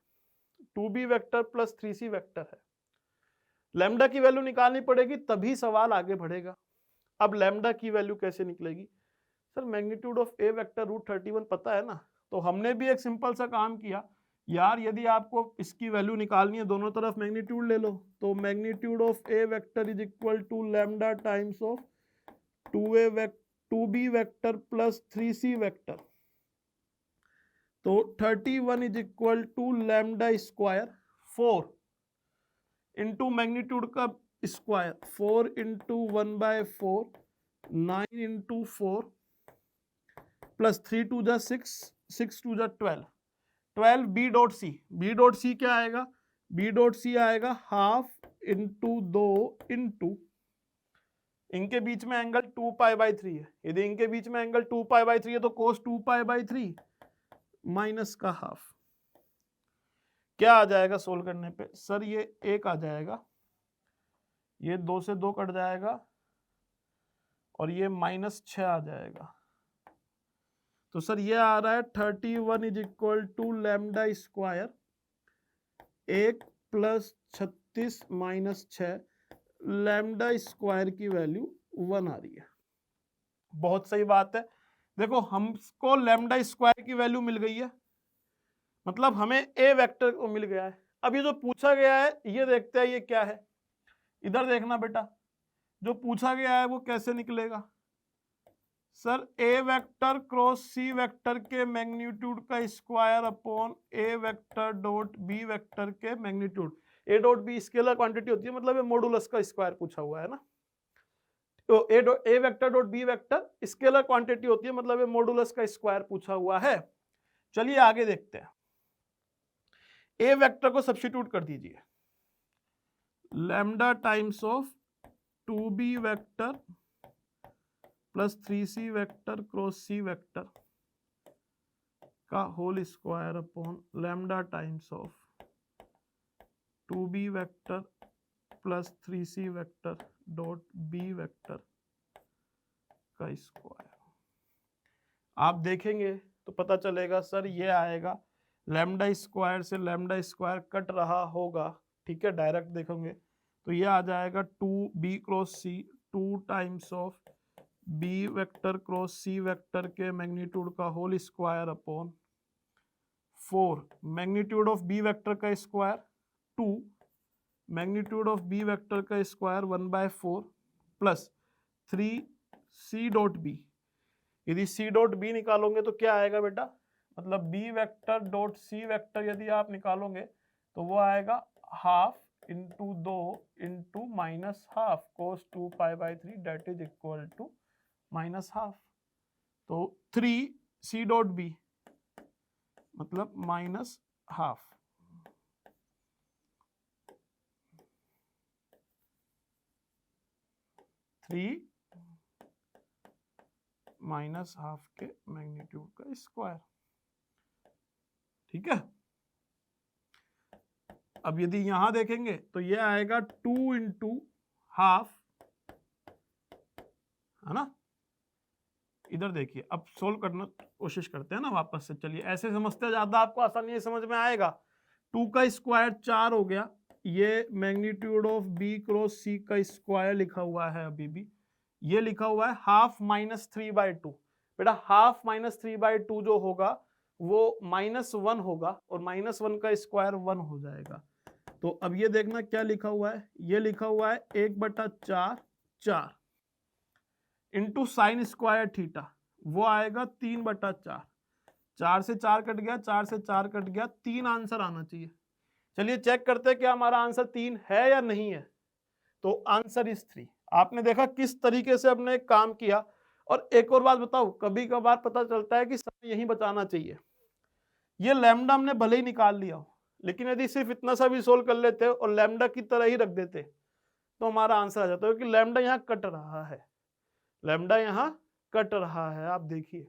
2b vector plus 3c vector है। लैम्डा की वैल्यू निकालनी पड़ेगी तभी सवाल आगे बढ़ेगा। अब लैम्डा की वैल्यू कैसे निकलेगी? Sir magnitude of A vector √31 पता है ना, तो हमने भी एक सिंपल सा काम किया यार, यदि आपको इसकी वैल्यू निकालनी है दोनों तरफ मैग्नीट्यूड ले लो, तो magnitude of A vector is equal to lambda times of 2b vector plus 3c vector. तो 31 is equal to lambda square 4 into magnitude का स्क्वायर 4 इंटू 1/4 9 इंटू 4 प्लस 3 2 जा 6 6 2 जा 12 12 B dot C. B dot C क्या आएगा? B dot सी आएगा half into 2 into, इनके बीच में angle 2π/3 है। यदि इनके बीच में एंगल 2π/3 है तो कोस 2π/3 माइनस का हाफ। क्या आ जाएगा सोल्व करने पे? सर ये 1 आ जाएगा, ये 2 से 2 कट जाएगा और ये -6 आ जाएगा। तो सर ये आ रहा है 31 is equal to lambda square 1 plus 36 minus 6, lambda square की वैल्यू 1 आ रही है। बहुत सही बात है। देखो हमको लैम्डा स्क्वायर की वैल्यू मिल गई है, मतलब हमें ए वेक्टर को मिल गया है। अब ये जो पूछा गया है ये देखते हैं ये क्या है। इधर देखना बेटा, जो पूछा गया है वो कैसे निकलेगा। Sir A vector cross C vector के मैग्नीट्यूड का square upon A vector dot B vector के magnitude. A dot B scalar quantity होती है, मतलब ये मॉडुलस का स्क्वायर पूछा हुआ है ना। तो ए vector dot B vector scalar quantity होती है, मतलब ये मॉडुलस का स्क्वायर पूछा हुआ है। चलिए आगे देखते हैं। ए वेक्टर को सब्स्टिट्यूट कर दीजिए, lambda times of 2b vector plus 3c vector cross C vector का whole square upon lambda times of 2b vector plus 3c vector dot B vector का स्क्वायर। आप देखेंगे तो पता चलेगा सर ये आएगा लैम्डा स्क्वायर से लैम्डा स्क्वायर कट रहा होगा, ठीक है। डायरेक्ट देखोगे तो ये आ जाएगा 2b cross c 2 times of B vector cross C vector के मैग्नीट्यूड का whole square upon 4 magnitude of B vector का square 2 magnitude of B vector का square 1/4 plus 3 c dot b. यदि सी डॉट बी निकालोगे तो क्या आएगा बेटा, मतलब बी वेक्टर डॉट सी वेक्टर यदि आप निकालोगे तो वो आएगा half into 2 into minus half cos 2π/3 that is equal to minus half. तो 3 सी डॉट बी मतलब माइनस हाफ। माइनस हाफ के मैग्नीट्यूड का स्क्वायर, ठीक है। अब यदि यहां देखेंगे तो ये आएगा 2 इंटू हाफ, है ना। इधर देखिए, अब सोल्व करना कोशिश करते हैं ना वापस से। चलिए ऐसे समझते हैं, ज्यादा आपको आसानी समझ में आएगा। 2 का स्क्वायर 4 हो गया, ये मैग्नीट्यूड ऑफ बी क्रॉस सी का स्क्वायर लिखा हुआ है अभी भी, ये लिखा हुआ है हाफ माइनस 3/2। बेटा हाफ माइनस 3/2 जो होगा वो -1 होगा और -1 का स्क्वायर 1 हो जाएगा। तो अब ये देखना क्या लिखा हुआ है, ये लिखा हुआ है 1/4 4 इंटू साइन स्क्वायर थीटा, वो आएगा 3/4। 4 से 4 कट गया, 4 से 4 कट गया, 3 आंसर आना चाहिए। चलिए चेक करते हैं क्या हमारा आंसर 3 है या नहीं है। तो आंसर इज 3। आपने देखा किस तरीके से हमने काम किया। और एक और बात बताओ, कभी कभार पता चलता है कि समय यही बचाना चाहिए। ये लैम्डा हमने भले ही निकाल लिया हो, लेकिन यदि सिर्फ इतना सा भी सोल्व कर लेते और लैम्डा की तरह ही रख देते तो हमारा आंसर आ जाता है, क्योंकि लैम्डा यहाँ कट रहा है, लैम्डा यहाँ कट रहा है। आप देखिए,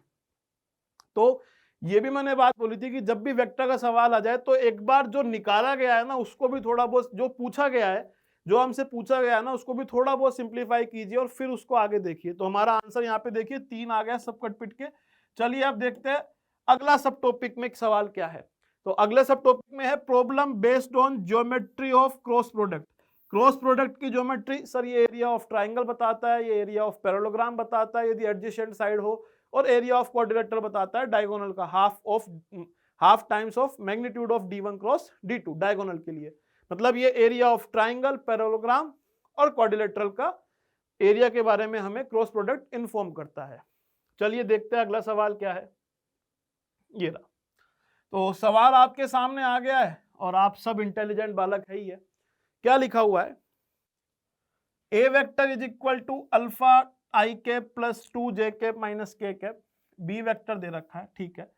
तो ये भी मैंने बात बोली थी कि जब भी वेक्टर का सवाल आ जाए तो एक बार जो निकाला गया है ना उसको भी थोड़ा बहुत, जो पूछा गया है, जो हमसे पूछा गया है ना उसको भी थोड़ा बहुत सिंप्लीफाई कीजिए और फिर उसको आगे देखिए। तो हमारा आंसर यहाँ पे देखिए 3 आ गया सब कट पिट के। चलिए अब देखते हैं अगला सब टॉपिक में एक सवाल क्या है। तो अगले सब टॉपिक में है problem based on geometry of cross product. Cross product की ज्योमेट्री, सर ये एरिया ऑफ ट्राइंगल बताता है, ये एरिया ऑफ पैरेललोग्राम बताता है यदि एडजेसेंट साइड हो, और एरिया ऑफ क्वाड्रिलेटरल बताता है डायगोनल का half times of magnitude of d1 cross d2 diagonal के लिए। मतलब ये एरिया ऑफ ट्राइंगल, पैरेललोग्राम और क्वाड्रिलेटरल का एरिया के बारे में हमें क्रॉस प्रोडक्ट इन्फॉर्म करता है। चलिए देखते हैं अगला सवाल क्या है। ये रहा, तो सवाल आपके सामने आ गया है और आप सब इंटेलिजेंट बालक है ही है। क्या लिखा हुआ है, ए vector is equal to alpha i cap plus 2j cap minus k cap, B vector दे रखा है, ठीक है।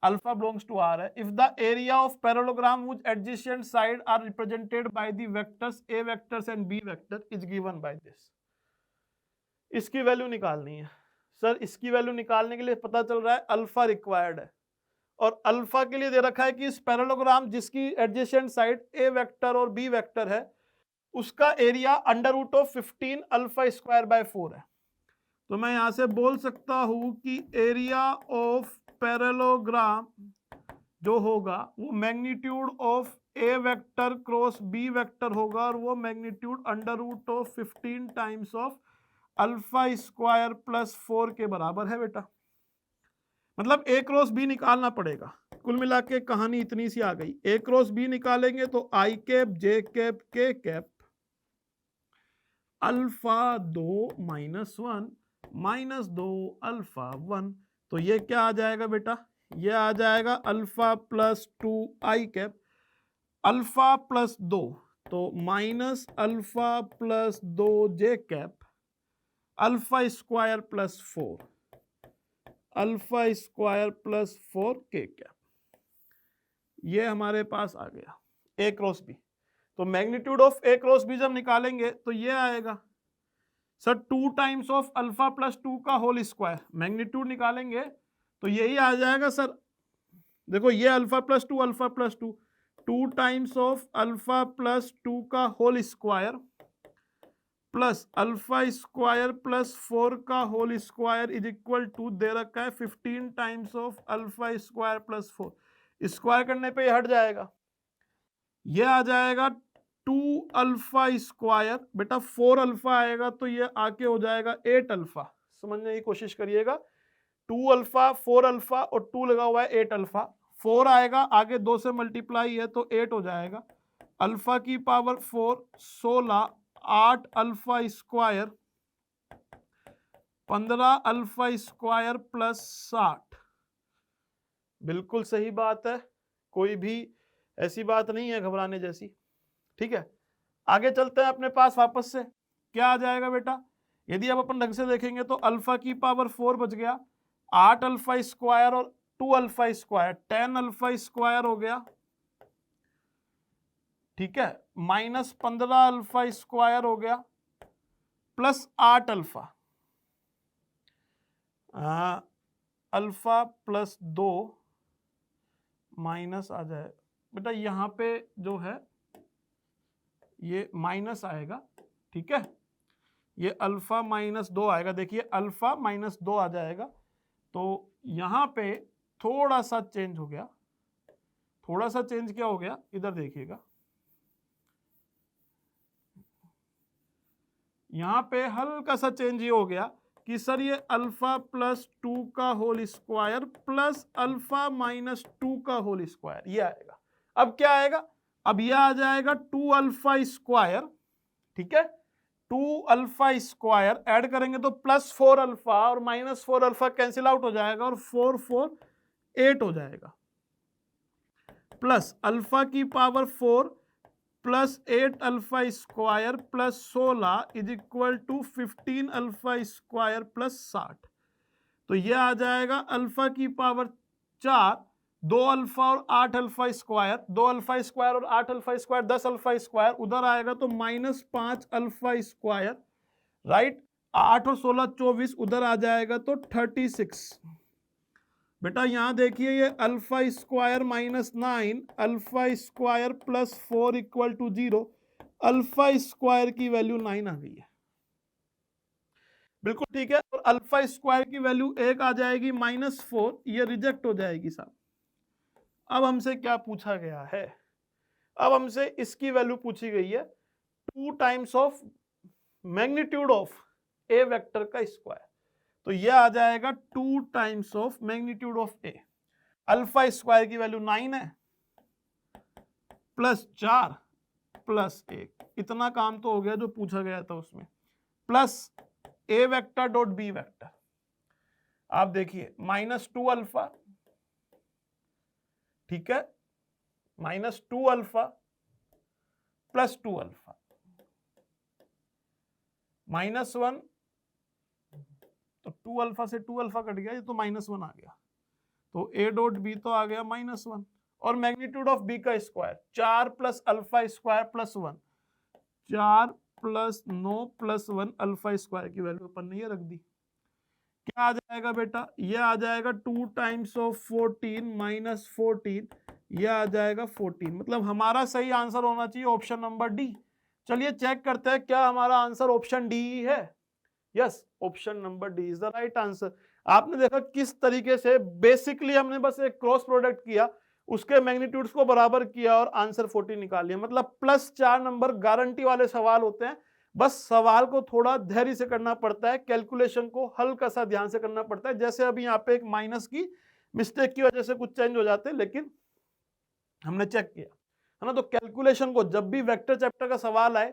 अल्फा बिलोंग्स टू आर है। If the area of parallelogram which adjacent side are represented by the vectors a vectors and B vector is given by this. इसकी value निकालनी है। Sir इसकी वैल्यू निकालने के लिए पता चल रहा है अल्फा रिक्वायर्ड है, और अल्फा के लिए दे रखा है कि इस पैरेललोग्राम जिसकी एडजेसेंट साइड ए वेक्टर और बी वेक्टर है उसका एरिया √15 अल्फा स्क्वायर बाय 4 है। तो मैं यहां से बोल सकता हूं कि एरिया ऑफ पैरेललोग्राम जो होगा वो magnitude of A vector cross B vector होगा और वो magnitude under root of 15 times of alpha square plus 4 के बराबर है बेटा। मतलब ए क्रॉस बी निकालना पड़ेगा। कुल मिला के कहानी इतनी सी आ गई। ए क्रॉस बी निकालेंगे तो आई cap J cap K cap alpha 2 minus 2 alpha 1, तो ये क्या आ जाएगा बेटा, ये आ जाएगा अल्फा प्लस 2 आई कैप अल्फा प्लस 2, तो minus alpha plus 2 j cap alpha square plus 4 alpha square plus 4 k cap. ये हमारे पास आ गया ए क्रॉस बी। तो magnitude of A cross b जब निकालेंगे तो ये आएगा sir 2 times of alpha plus 2 का होल स्क्वायर। मैग्नीट्यूड निकालेंगे तो यही आ जाएगा सर, देखो ये alpha plus 2 2 times of alpha plus 2 का whole square plus alpha square plus 4 का whole square is equal to दे रखा है 15 times of alpha square plus 4। Square करने पे हट जाएगा, ये आ जाएगा 2 अल्फा स्क्वायर, बेटा 4 अल्फा आएगा तो ये आके हो जाएगा 8 अल्फा। समझने की कोशिश करिएगा, 2 अल्फा 4 अल्फा और 2 लगा हुआ है 8 अल्फा। 4 आएगा आगे 2 से मल्टीप्लाई है तो 8 हो जाएगा। अल्फा की power 4 16, 8 alpha square 15 alpha square plus 60। बिल्कुल सही बात है, कोई भी ऐसी बात नहीं है घबराने जैसी। ठीक है, आगे चलते हैं अपने पास वापस से। क्या आ जाएगा बेटा, यदि अब अपन ढंग से देखेंगे तो अल्फा की पावर 4 बच गया, 8 अल्फा स्क्वायर और 2 अल्फा स्क्वायर 10 अल्फा स्क्वायर हो गया। ठीक है, माइनस 15 अल्फा स्क्वायर हो गया plus 8 alpha, alpha plus 2 minus आ जाए बेटा, यहां पे जो है ये माइनस आएगा। ठीक है, ये अल्फा माइनस 2 आएगा, देखिए अल्फा माइनस 2 आ जाएगा। तो यहां पे थोड़ा सा चेंज हो गया, थोड़ा सा चेंज क्या हो गया इधर देखिएगा, यहां पे हल्का सा चेंज ये हो गया कि सर ये अल्फा प्लस 2 का whole square plus alpha minus 2 का होल स्क्वायर, ये आएगा। अब क्या आएगा, अब यह आ जाएगा 2 अल्फा स्क्वायर। ठीक है, 2 अल्फा स्क्वायर ऐड करेंगे तो प्लस 4 अल्फा और माइनस 4 अल्फा कैंसिल आउट हो जाएगा और 4 4 8 हो जाएगा, प्लस अल्फा की power 4 plus 8 alpha square plus 16 is equal to 15 alpha square plus 60। तो यह आ जाएगा अल्फा की पावर 4, 2 अल्फा और 8 अल्फा स्क्वायर, 2 अल्फा स्क्वायर और 8 अल्फा स्क्वायर 10 अल्फा स्क्वायर, उधर आएगा तो माइनस 5 अल्फा स्क्वायर, राइट। 8 और 16 24, उधर आ जाएगा तो 36। बेटा यहां देखिए ये alpha square minus 9 alpha square plus 4 equal to 0, alpha square की वैल्यू 9 आ गई है। बिल्कुल ठीक है, और अल्फा स्क्वायर की वैल्यू 1 आ जाएगी माइनस 4, ये रिजेक्ट हो जाएगी साहब। अब हमसे क्या पूछा गया है, अब हमसे इसकी वैल्यू पूछी गई है 2 times of magnitude of A vector का स्क्वायर। तो यह आ जाएगा 2 times of magnitude of A. Alpha square की वैल्यू 9 है, प्लस 4 प्लस 1, इतना काम तो हो गया जो पूछा गया था उसमें, प्लस ए वेक्टर डॉट बी वेक्टर। आप देखिए माइनस 2 अल्फा, ठीक है, minus 2 alpha plus 2 alpha, minus 1, तो 2 अल्फा से 2 अल्फा कट गया, ये तो माइनस 1 आ गया, तो ए डॉट बी तो आ गया माइनस 1, और मैग्नीट्यूड ऑफ बी का square 4 plus alpha square plus 1, 4 plus 9 plus 1 alpha square की वैल्यू अपन ने ये रख दी। क्या आ जाएगा बेटा, ये आ जाएगा 2 टाइम्स ऑफ 14 माइनस 14, ये आ जाएगा 14। मतलब हमारा सही आंसर होना चाहिए ऑप्शन नंबर डी। चलिए चेक करते हैं क्या हमारा आंसर ऑप्शन डी है। Yes, option number D is the right answer. आपने देखा किस तरीके से बेसिकली हमने बस एक क्रॉस प्रोडक्ट किया, उसके मैग्नीट्यूड्स को बराबर किया और आंसर 40 निकाल लिया। मतलब +4 नंबर गारंटी वाले सवाल होते हैं। बस सवाल को थोड़ा धैर्य से करना पड़ता है, कैलकुलेशन को हल्का सा ध्यान से करना पड़ता है। जैसे अभी यहाँ पे एक माइनस की मिस्टेक की वजह से कुछ चेंज हो जाते हैं, लेकिन हमने चेक किया है ना। तो कैलकुलेशन को जब भी वेक्टर चैप्टर का सवाल आए,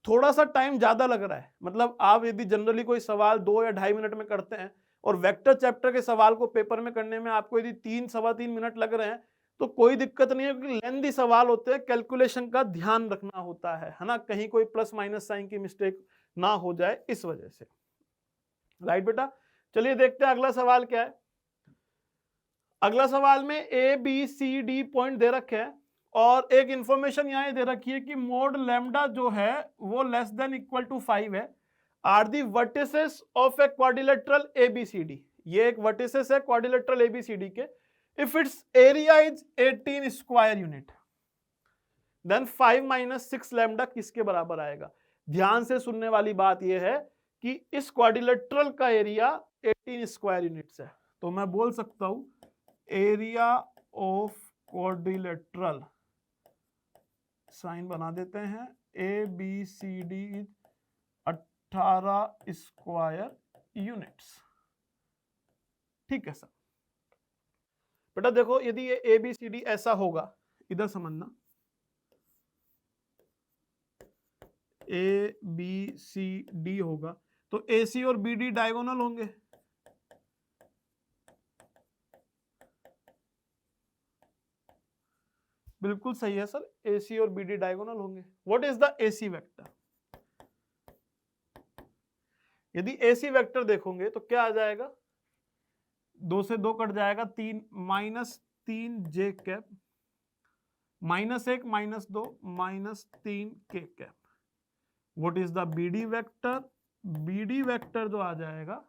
थोड़ा सा टाइम ज्यादा लग रहा है, मतलब आप यदि जनरली कोई सवाल 2 या 2.5 मिनट में करते हैं और वेक्टर चैप्टर के सवाल को पेपर में करने में आपको यदि 3-3.25 मिनट लग रहे हैं, तो कोई दिक्कत नहीं है, क्योंकि लेंथी सवाल होते हैं, कैलकुलेशन का ध्यान रखना होता है ना, कहीं कोई प्लस माइनस साइन की मिस्टेक ना हो जाए इस वजह से। राइट बेटा, चलिए देखते हैं अगला सवाल क्या है। अगला सवाल में a B C d point दे रखे हैं और एक इंफॉर्मेशन यहां दे रखी है कि मोड लैम्डा जो है वो लेस देन इक्वल टू 5 है। Are the vertices of a quadrilateral ABCD, ये एक वर्टिसेस है क्वाड्रिलेटरल एबीसीडी के। If it's area is 18 square unit, then 5 - 6 lambda किसके बराबर आएगा। ध्यान से सुनने वाली बात यह है कि इस क्वाड्रिलेटरल का एरिया 18 स्क्वायर यूनिट्स है, तो मैं बोल सकता हूं एरिया ऑफ क्वाड्रिलेटरल, साइन बना देते हैं, A B C D is 18 square units. ठीक है सर। बेटा देखो, यदि ये ए बी सी डी ऐसा होगा, इधर समझना, ए बी सी डी होगा तो ए सी और बी डी डायगोनल होंगे। बिल्कुल सही है सर, ए सी और बी डी डायगोनल होंगे। What is the A C vector. यदि ए सी वेक्टर देखोगे तो क्या आ जाएगा, 2 से 2 कट जाएगा, 3 -3 जे कैप, -1 -2 -3 के cap. What is the B D vector. B D vector जो आ जाएगा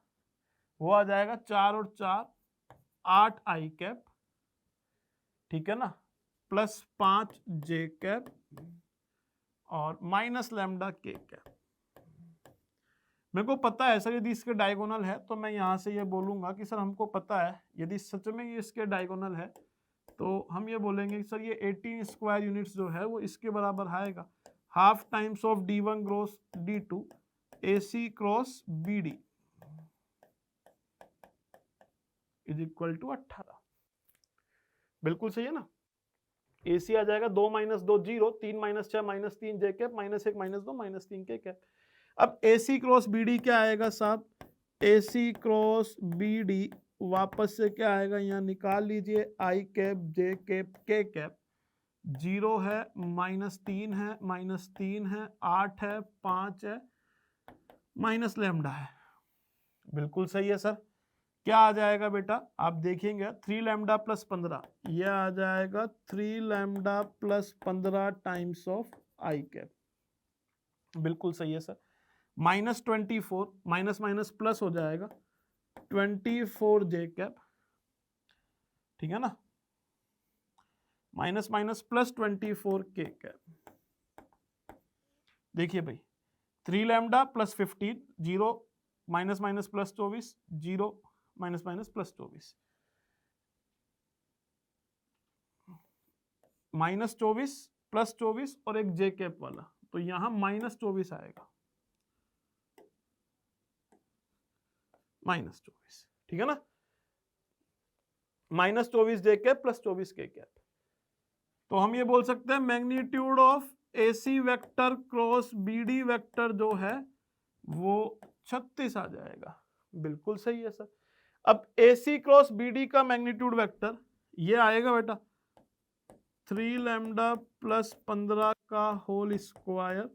वो आ जाएगा 4 और 4 8 आई कैप, ठीक है ना, +5 जे कैप और माइनस लैम्डा के कैप। मेरे को पता है सर यदि इसके डायगोनल है तो मैं यहां से ये बोलूंगा कि सर हमको पता है यदि सच में ये इसके डायगोनल है तो हम ये बोलेंगे कि सर ये 18 स्क्वायर यूनिट्स जो है वो इसके बराबर आएगा, half times of D1 cross D2 AC cross BD is equal to 18। बिल्कुल सही है ना। AC आ जाएगा 2 - 2 0, 3 - 6 -3 जे कैप, -1 -2 -3 के कैप। अब AC क्रॉस BD क्या आएगा साहब, AC क्रॉस BD वापस से क्या आएगा, यहाँ निकाल लीजिए, आई cap J cap K cap, 0 है, -3 है, -3 है, 8 है, 5 है, माइनस लैम्डा है। बिल्कुल सही है सर। क्या आ जाएगा बेटा, आप देखेंगे 3 लैम्डा + 15, यह आ जाएगा 3 lambda + 15 times of I cap. बिल्कुल सही है सर। -24, माइनस माइनस प्लस हो जाएगा, 24 जे कैप, ठीक है ना, माइनस माइनस +24 के कैप। देखिए भाई, 3 lambda + 15 0, minus minus +24 0, minus minus +24, -24 +24 और एक जे कैप वाला, तो यहां -24 आएगा, -24, ठीक है ना, -24 जे कैप +24 के कैप। तो हम ये बोल सकते हैं magnitude of AC vector cross BD vector जो है वो 36 आ जाएगा। बिल्कुल सही है सर। अब AC क्रॉस BD का मैग्नीट्यूड वेक्टर ये आएगा बेटा 3 लैम्डा + 15 का होल स्क्वायर,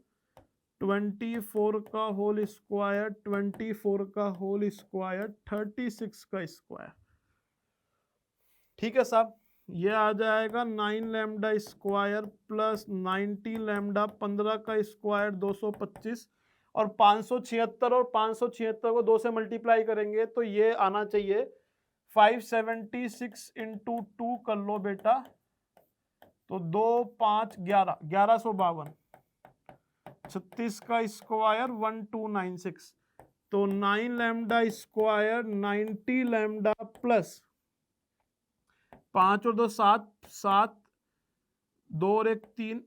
24 का होल स्क्वायर, 24 का होल स्क्वायर, 36 का स्क्वायर, ठीक है साहब। ये आ जाएगा 9 लैम्डा स्क्वायर + 90 लैम्डा, 15 का स्क्वायर 225 और 576, और 576 को 2 से मल्टीप्लाई करेंगे तो ये आना चाहिए 576 × 2 कर लो बेटा, तो 2 5 11 1152, 36 का स्क्वायर 1296, तो 9 लैम्डा स्क्वायर 90 लैम्डा प्लस 5 और 2 7, 7 2 और 1 3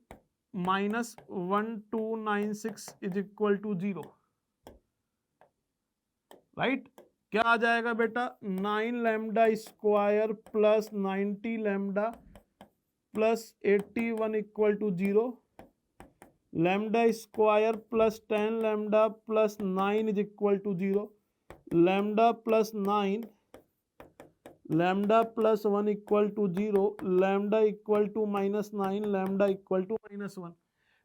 minus 1296 is equal to 0। Right, क्या आ जाएगा बेटा? 9 lambda square plus 90 lambda plus 81 equal to 0। Lambda square plus 10 lambda plus 9 is equal to 0। Lambda plus 9 lambda plus 1 equal to 0। Lambda equal to -9 lambda equal to -1।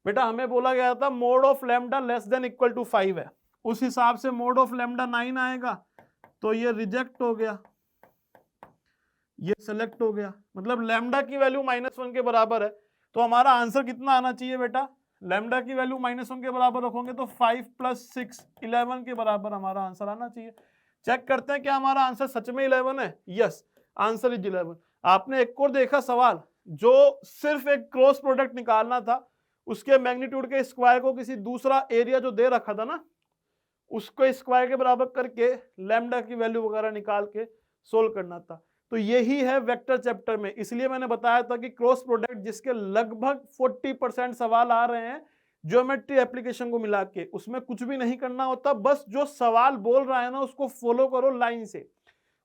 बेटा हमें बोला गया था mod of lambda less than equal to 5 है, उस हिसाब से mode of lambda 9 आएगा, तो ये रिजेक्ट हो गया, ये सेलेक्ट हो गया। मतलब लैम्डा की वैल्यू -1 के बराबर है, तो हमारा आंसर कितना आना चाहिए बेटा? लैम्डा की वैल्यू -1 के बराबर रखोगे तो 5 + 6 11 के बराबर हमारा आंसर आना चाहिए। चेक करते हैं क्या हमारा आंसर सच में 11 है। Yes, answer is 11। आपने एक और देखा सवाल, जो सिर्फ एक क्रॉस प्रोडक्ट निकालना था, उसके मैग्नीट्यूड के स्क्वायर को किसी दूसरा एरिया जो दे रखा था ना, उसको स्क्वायर के बराबर करके लैम्डा की वैल्यू वगैरह निकाल के सोल्व करना था। तो यही है वेक्टर चैप्टर में, इसलिए मैंने बताया था कि क्रॉस प्रोडक्ट जिसके लगभग 40% सवाल आ रहे हैं ज्योमेट्री एप्लीकेशन को मिला के, उसमें कुछ भी नहीं करना होता, बस जो सवाल बोल रहा है ना उसको फॉलो करो लाइन से।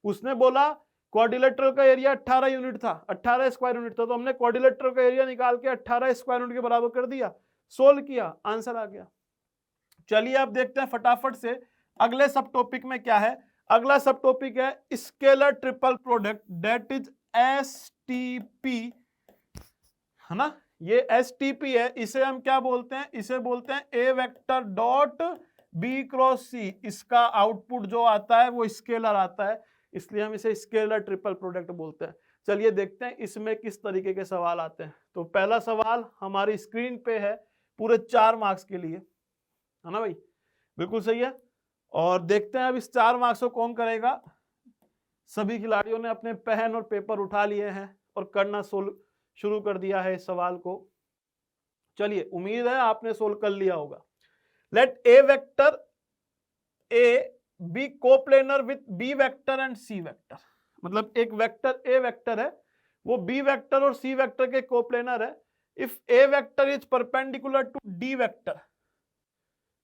उसने बोला क्वाड्रिलेटरल का एरिया 18 यूनिट था, 18 स्क्वायर यूनिट था, तो हमने क्वाड्रिलेटरल का एरिया निकाल के 18 स्क्वायर यूनिट के बराबर कर दिया, सोल्व किया, आंसर आ गया। चलिए अब देखते हैं फटाफट से अगले सब टॉपिक में क्या है। अगला सब टॉपिक है scalar triple product, that is STP, है ना। ये एसटीपी है, इसे हम क्या बोलते हैं? इसे बोलते हैं a vector dot B cross सी। इसका आउटपुट जो आता है वो स्केलर आता है, इसलिए हम इसे स्केलर ट्रिपल प्रोडक्ट बोलते हैं। चलिए देखते हैं इसमें किस तरीके के सवाल आते हैं। तो पहला सवाल हमारी स्क्रीन पे है, पूरे 4 मार्क्स के लिए, है ना भाई, बिल्कुल सही है। और देखते हैं अब इस 4 मार्क्स को कौन करेगा। सभी खिलाड़ियों ने अपने पेन और पेपर उठा लिए हैं और करना सोल्व शुरू कर दिया है इस सवाल को। चलिए, उम्मीद है आपने सोल्व कर लिया होगा। Let A vector A B coplanar with B vector and C vector. मतलब एक वेक्टर ए वेक्टर है, वो बी वेक्टर और सी वेक्टर के कोप्लेनर है। If A vector is perpendicular to D vector,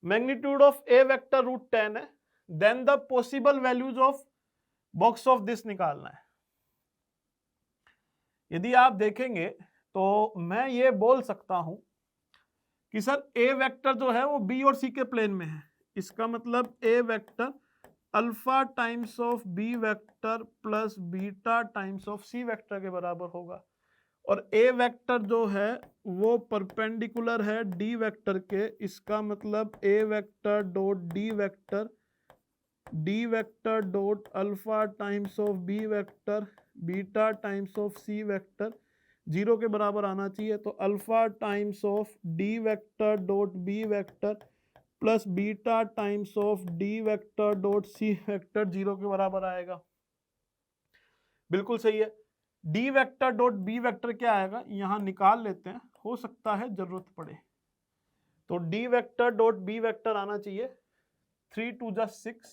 magnitude of A vector √10 है, then the possible values of box of this निकालना है। यदि आप देखेंगे तो मैं ये बोल सकता हूं कि सर ए वेक्टर जो है वो बी और सी के प्लेन में है, इसका मतलब ए vector alpha times of B vector plus beta times of C vector के बराबर होगा। और ए वेक्टर जो है वो परपेंडिकुलर है डी वेक्टर के, इसका मतलब ए vector dot D vector dot alpha times of B vector beta times of C vector 0 के बराबर आना चाहिए। तो alpha times of D vector dot B vector plus beta times of D vector dot C vector 0 के बराबर आएगा। बिल्कुल सही है। D vector dot B vector क्या आएगा, यहां निकाल लेते हैं, हो सकता है जरूरत पड़े। तो D vector dot B vector आना चाहिए 3 2 जा 6,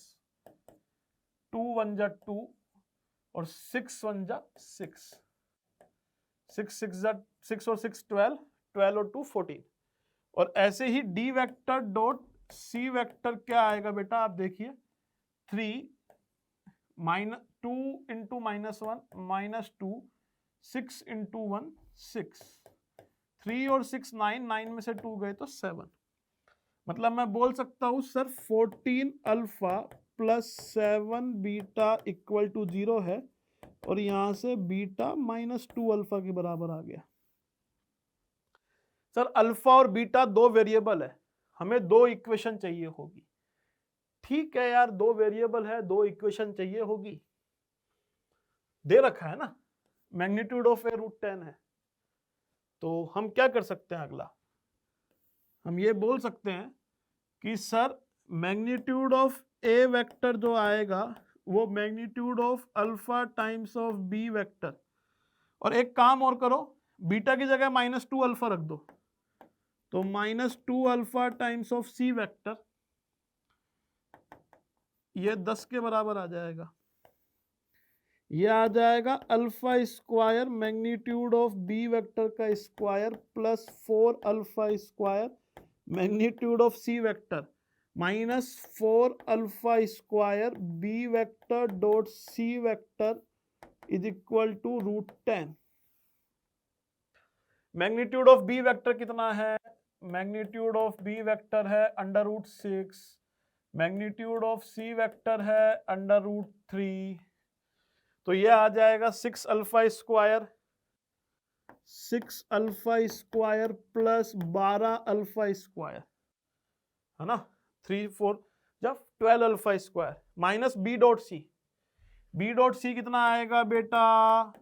2 1 जा 2 और 6 1 जा 6, 6 6 जा 6 और 6 12, 12 और 2 14। और ऐसे ही डी वेक्टर डॉट सी वेक्टर क्या आएगा बेटा, आप देखिए 3 -2 इंटू -1 -2, 6 इंटू 1 6, 3 और 6 9, 9 में से 2 गए तो 7। मतलब मैं बोल सकता हूं sir 14 alpha plus 7 beta equal to 0 है, और यहां से बीटा -2 अल्फा के बराबर आ गया। सर अल्फा और बीटा 2 वेरिएबल है, हमें 2 इक्वेशन चाहिए होगी। ठीक है यार, 2 वेरिएबल है, 2 इक्वेशन चाहिए होगी, दे रखा है ना, मैग्नीट्यूड ऑफ ए √10 है। तो हम क्या कर सकते हैं, अगला हम ये बोल सकते हैं कि sir magnitude of A vector जो आएगा वो magnitude of alpha times of B vector, और एक काम और करो, बीटा की जगह -2 अल्फा रख दो, तो -2 alpha times of C vector ये 10 के बराबर आ जाएगा। ये आ जाएगा alpha square magnitude of B vector का square plus 4 alpha square magnitude of C vector minus 4 alpha square B vector dot C vector is equal to √10। Magnitude of B vector कितना है? मैग्नीट्यूड ऑफ बी वेक्टर है √6, magnitude of C vector है √3, तो ये आ जाएगा 6 alpha square, 6 alpha square plus 12 alpha square, है ना, 3 4 जब 12 alpha square minus B dot C. B dot C कितना आएगा बेटा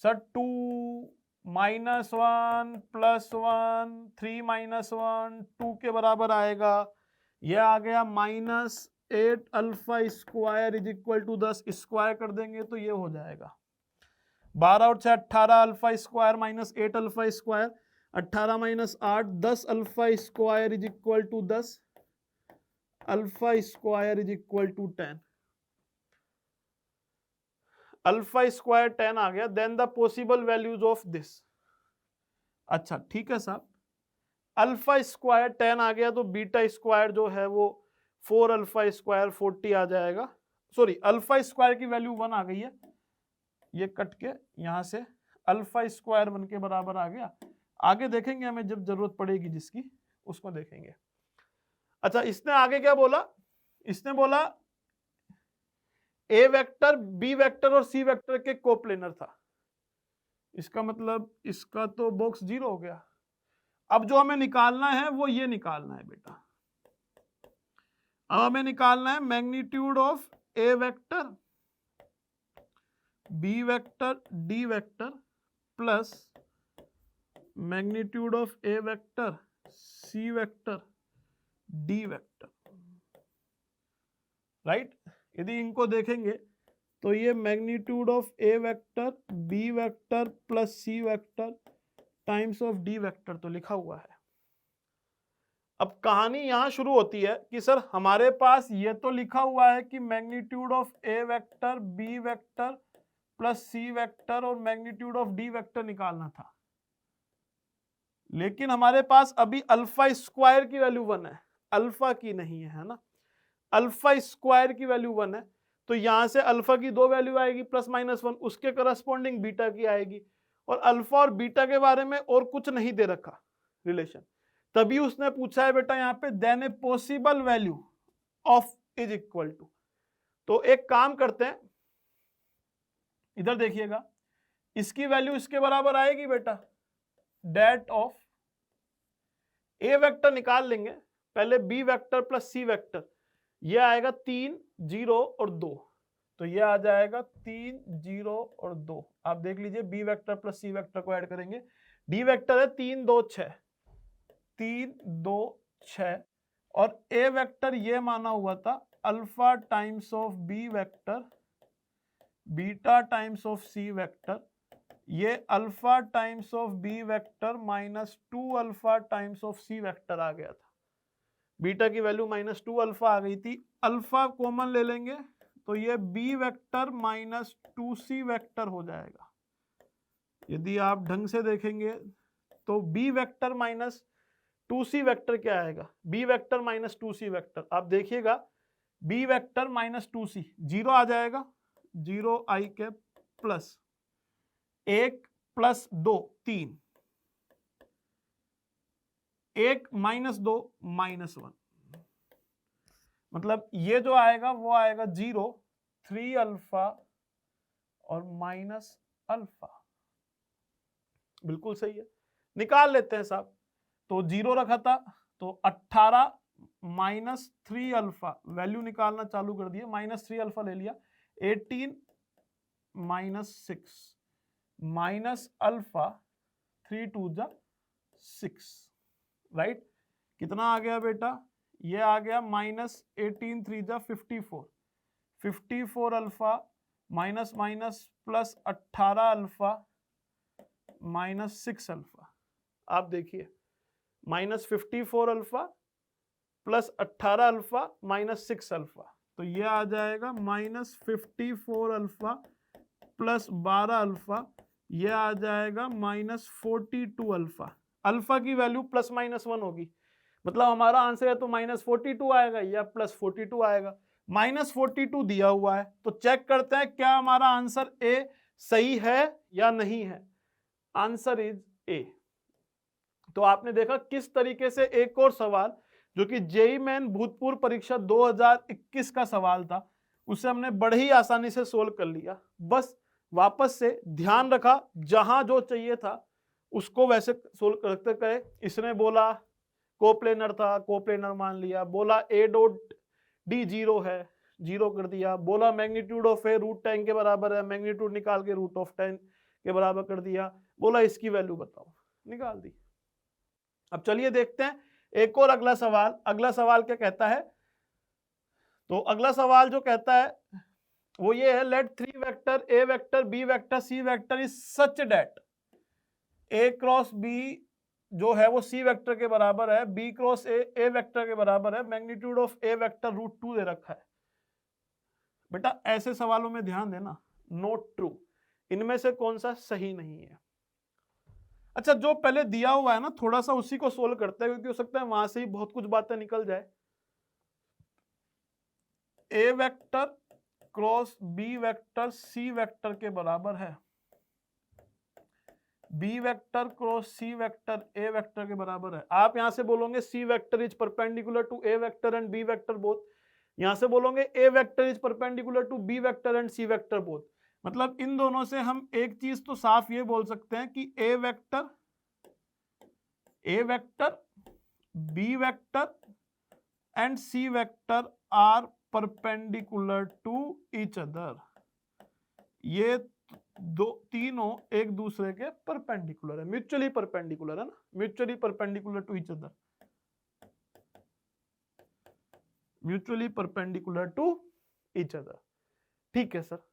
सर? 2 -1 +1 3 -1 2 के बराबर आएगा। यह आ गया -8 alpha square is equal to 10, square कर देंगे तो ये हो जाएगा 12 और 6 18 alpha square minus 8 alpha square, 18 minus 8 10 alpha square is equal to 10 alpha square is equal to 10। Alpha square 10 आ गया। Then the possible values of this. अच्छा ठीक है साहब, अल्फा स्क्वायर 10 आ गया तो बीटा स्क्वायर जो है वो 4 अल्फा स्क्वायर 40 आ जाएगा। सॉरी, अल्फा स्क्वायर की वैल्यू 1 आ गई है, ये कट के यहां से अल्फा स्क्वायर 1 के बराबर आ गया। आगे देखेंगे, हमें जब जरूरत पड़ेगी जिसकी उसको देखेंगे। अच्छा, इसने आगे क्या बोला? इसने बोला ए वेक्टर बी वेक्टर और सी वेक्टर के कोप्लेनर था। इसका मतलब इसका तो बॉक्स 0 हो गया। अब जो हमें निकालना है वो ये निकालना है बेटा। अब हमें निकालना है magnitude of A vector B vector D vector plus magnitude of A vector C vector D vector, right. यदि इनको देखेंगे तो ये magnitude of A vector B vector plus C vector times of D vector तो लिखा हुआ है। अब कहानी यहां शुरू होती है कि सर हमारे पास ये तो लिखा हुआ है कि magnitude of A vector B vector plus C vector और मैग्नीट्यूड ऑफ डी वेक्टर निकालना था, लेकिन हमारे पास अभी अल्फा स्क्वायर की वैल्यू 1 है, अल्फा की नहीं है ना। अल्फा स्क्वायर की वैल्यू 1 है तो यहां से अल्फा की 2 वैल्यू आएगी +-1, उसके करस्पॉन्डिंग बीटा की आएगी। और अल्फा और बीटा के बारे में और कुछ नहीं दे रखा रिलेशन, तभी उसने पूछा है बेटा यहाँ पे then a possible value of is equal to. तो एक काम करते हैं, इधर देखिएगा, इसकी वैल्यू इसके बराबर आएगी बेटा, डेट ऑफ ए वेक्टर निकाल लेंगे पहले, B vector plus C vector, ये आएगा 3 0 और 2, तो ये आ जाएगा 3 0 और 2। आप देख लीजिए, B vector plus C vector को ऐड करेंगे, डी वेक्टर है 3 2 6 3 2 6 और ए वेक्टर ये माना हुआ था alpha times of B vector beta times of C vector, ये alpha times of B vector -2 alpha times of C vector आ गया था। बीटा की वैल्यू -2 अल्फा आ गई थी, अल्फा कॉमन ले लेंगे तो ये बी वेक्टर -2c वेक्टर हो जाएगा। यदि आप ढंग से देखेंगे तो बी वेक्टर -2c वेक्टर क्या आएगा, बी वेक्टर -2c वेक्टर, आप देखिएगा बी वेक्टर -2c 0 आ जाएगा, 0 i कैप प्लस 1 + 2 3, 1 - 2 -1, मतलब ये जो आएगा वो आएगा 0 3 अल्फा और -अल्फा। बिल्कुल सही है, निकाल लेते हैं साहब। तो 0 रखा था तो 18 -3 अल्फा, वैल्यू निकालना चालू कर दिया, -3 अल्फा ले लिया, 18 -6 अल्फा 3 2 6, राइट। कितना आ गया बेटा, ये आ गया -18 3 54, 54 alpha minus plus 18 alpha -6 alpha. आप देखिए -54 alpha plus 18 alpha minus 6 alpha, तो ये आ जाएगा माइनस 54 अल्फा प्लस 12 अल्फा, ये आ जाएगा माइनस 42 अल्फा। अल्फा की वैल्यू प्लस माइनस 1 होगी, मतलब हमारा आंसर है तो माइनस 42 आएगा या प्लस 42 आएगा। माइनस 42 दिया हुआ है, तो चेक करते हैं क्या हमारा आंसर ए सही है या नहीं है। Answer is a. तो आपने देखा किस तरीके से एक और सवाल जो कि जेईई मेन भूतपूर्व परीक्षा 2021 का सवाल था, उसे हमने बड़े ही आसानी से सोल्व कर लिया। बस वापस से ध्यान रखा, जहां जो चाहिए था उसको वैसे सोल्व करते गए। इसने बोला कोप्लेनर था, कोप्लेनर मान लिया, बोला ए डॉट डी 0 है, 0 कर दिया, बोला मैग्नीट्यूड ऑफ ए रूट 10 के बराबर है, मैग्नीट्यूड निकाल के रूट ऑफ 10 के बराबर कर दिया, बोला इसकी वैल्यू बताओ, निकाल दी। अब चलिए देखते हैं एक और अगला सवाल। अगला सवाल क्या कहता है, तो अगला सवाल जो कहता है वो ये है, let 3 vector A vector B vector C vector is such that A cross B जो है वो सी वेक्टर के बराबर है, बी क्रॉस ए वेक्टर के बराबर है, magnitude of A vector root 2 दे रखा है। बेटा ऐसे सवालों में ध्यान देना, नोट ट्रू, इनमें से कौन सा सही नहीं है। अच्छा, जो पहले दिया हुआ है ना, थोड़ा सा उसी को सोल्व करते हैं, क्योंकि हो सकता है वहां से ही बहुत कुछ बातें निकल जाए। A vector cross B vector C vector के बराबर है, B vector cross C vector A vector के बराबर है। आप यहां से बोलोगे C vector is perpendicular to A vector and B vector both, यहां से बोलोगे A vector is perpendicular to B vector and C vector both. मतलब इन दोनों से हम एक चीज तो साफ ये बोल सकते हैं कि A vector B vector and C vector are perpendicular to each other. ये दो तीनों एक दूसरे के परपेंडिकुलर है, म्यूचुअली परपेंडिकुलर है ना, mutually perpendicular to each other, mutually perpendicular to each other. ठीक है सर।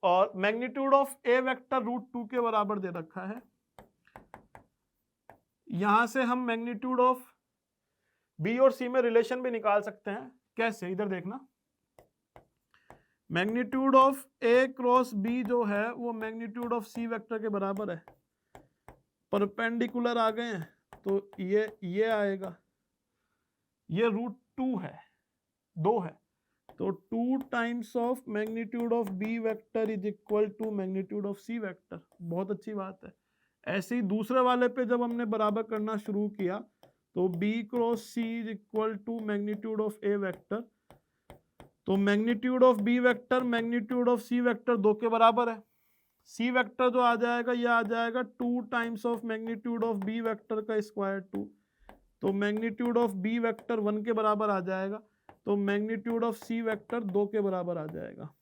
और magnitude of A vector root 2 के बराबर दे रखा है। यहां से हम मैग्नीट्यूड ऑफ बी और सी में रिलेशन भी निकाल सकते हैं। कैसे, इधर देखना, magnitude of A cross B जो है वो मैग्नीट्यूड ऑफ सी वेक्टर के बराबर है। परपेंडिकुलर आ गए हैं तो ये आएगा, ये रूट 2 है, 2 है, तो 2 times of magnitude of B vector is equal to magnitude of C vector. बहुत अच्छी बात है। ऐसे ही दूसरे वाले पे जब हमने बराबर करना शुरू किया तो b cross c is equal to magnitude of a vector, तो magnitude of b vector magnitude of c vector 2 के बराबर है। c वेक्टर जो आ जाएगा ये आ जाएगा 2 times of magnitude of b vector का स्क्वायर 2, तो मैग्नीट्यूड ऑफ b वेक्टर 1 के बराबर आ जाएगा, तो मैग्नीट्यूड ऑफ c वेक्टर 2 के बराबर आ जाएगा।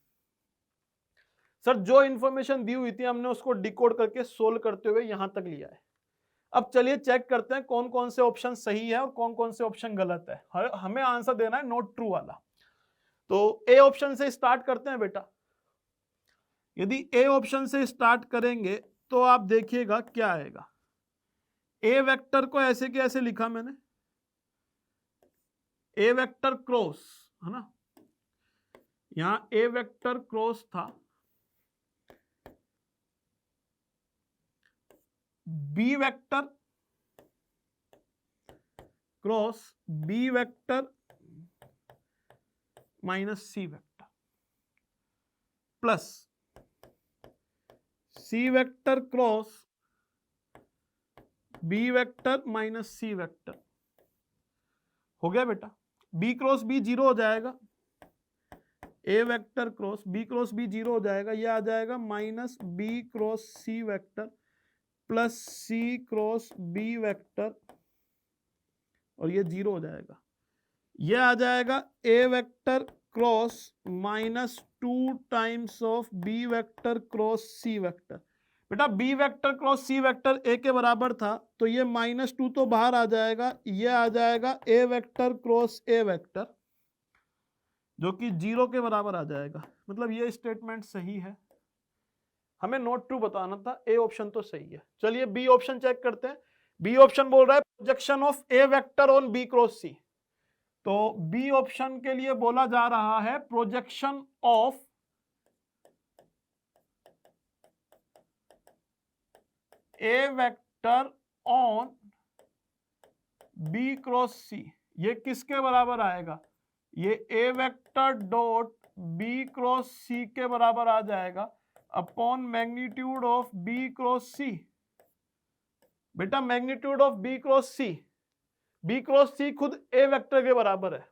सर जो इंफॉर्मेशन दी हुई थी हमने उसको डिकोड करके सोल्व करते हुए यहां तक लिया है। अब चलिए चेक करते हैं कौन कौन से ऑप्शन सही है और कौन कौन से ऑप्शन गलत है। हमें आंसर देना है नोट ट्रू वाला। तो ए ऑप्शन से स्टार्ट करते हैं बेटा। यदि ए ऑप्शन से स्टार्ट करेंगे तो आप देखिएगा क्या आएगा। ए वेक्टर को ऐसे के ऐसे लिखा मैंने, ए वेक्टर क्रॉस है ना, यहां ए वेक्टर क्रॉस था, B vector cross B vector minus C vector plus C vector cross B vector minus C vector. हो गया बेटा, बी क्रॉस बी 0 हो जाएगा, ए वेक्टर क्रॉस बी 0 हो जाएगा, ये आ जाएगा माइनस बी क्रॉस सी vector plus C cross B vector, और ये 0 हो जाएगा। ये आ जाएगा ए vector cross minus 2 times of B vector cross C vector. बेटा B vector cross C vector A के बराबर था, तो ये -2 तो बाहर आ जाएगा, ये आ जाएगा ए वेक्टर क्रॉस ए वेक्टर जो कि 0 के बराबर आ जाएगा। मतलब ये स्टेटमेंट सही है। हमें नोट ट्रू बताना था, ए ऑप्शन तो सही है। चलिए बी ऑप्शन चेक करते हैं। बी ऑप्शन बोल रहा है projection of A vector on B cross C. तो बी ऑप्शन के लिए बोला जा रहा है projection of A vector on B cross C, ये किसके बराबर आएगा? ये A vector dot B cross C के बराबर आ जाएगा upon magnitude of B cross C. बेटा magnitude of B cross C, B cross C खुद ए वेक्टर के बराबर है,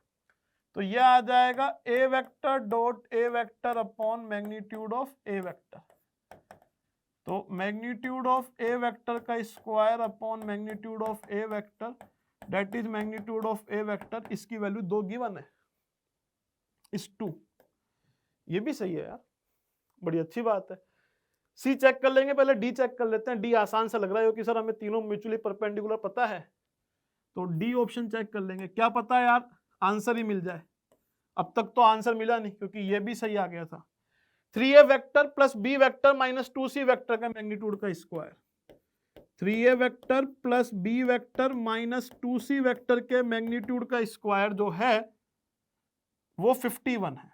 तो ये आ जाएगा ए vector dot A vector upon magnitude of A vector. तो मैग्नीट्यूड ऑफ ए वेक्टर का square upon magnitude of A vector that is magnitude of A vector, इसकी वैल्यू 2 गिवन है, इस 2। ये भी सही है यार, बड़ी अच्छी बात है। सी चेक कर लेंगे, पहले डी चेक कर लेते हैं। डी आसान सा लग रहा है क्योंकि सर हमें तीनों म्यूचुअली परपेंडिकुलर पता है, तो डी ऑप्शन चेक कर लेंगे। क्या पता है यार, आंसर ही मिल जाए। अब तक तो आंसर मिला नहीं क्योंकि ये भी सही आ गया था। 3a vector plus B vector minus 2c vector का मैग्नीट्यूड का square, 3a vector plus B vector minus 2c vector के मैग्नीट्यूड का स्क्वायर जो है वो 51 है।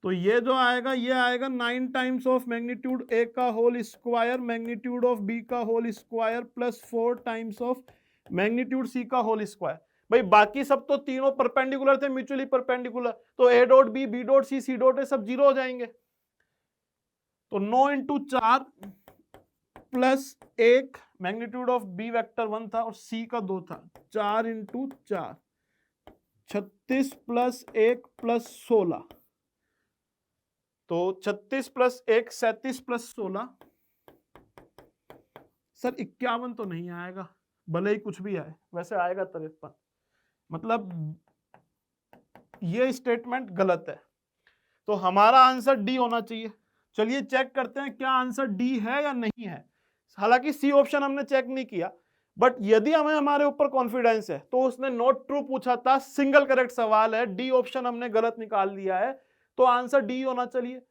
तो ये जो आएगा ये आएगा 9 टाइम्स ऑफ मैग्नीट्यूड ए का whole square magnitude of B का whole square plus 4 times of magnitude C का होल स्क्वायर। भाई बाकी सब तो तीनों परपेंडिकुलर थे, म्यूचुअली परपेंडिकुलर, तो A dot B, B dot C, C dot A सब जीरो हो जाएंगे। तो 9 into 4 plus 1, magnitude of B vector 1 था और सी का 2 था, 4 इंटू 4 36 प्लस 1 प्लस 16, तो 36 प्लस 1 37 प्लस 16, सर 51 तो नहीं आएगा, भले ही कुछ भी आए, वैसे आएगा 53। मतलब ये स्टेटमेंट गलत है, तो हमारा आंसर डी होना चाहिए। चलिए चेक करते हैं क्या आंसर डी है या नहीं है। हालांकि सी ऑप्शन हमने चेक नहीं किया, बट यदि हमें हमारे ऊपर कॉन्फिडेंस है तो उसने नॉट ट्रू पूछा था, सिंगल करेक्ट सवाल है, डी ऑप्शन हमने गलत निकाल दिया है, तो आंसर डी होना चाहिए।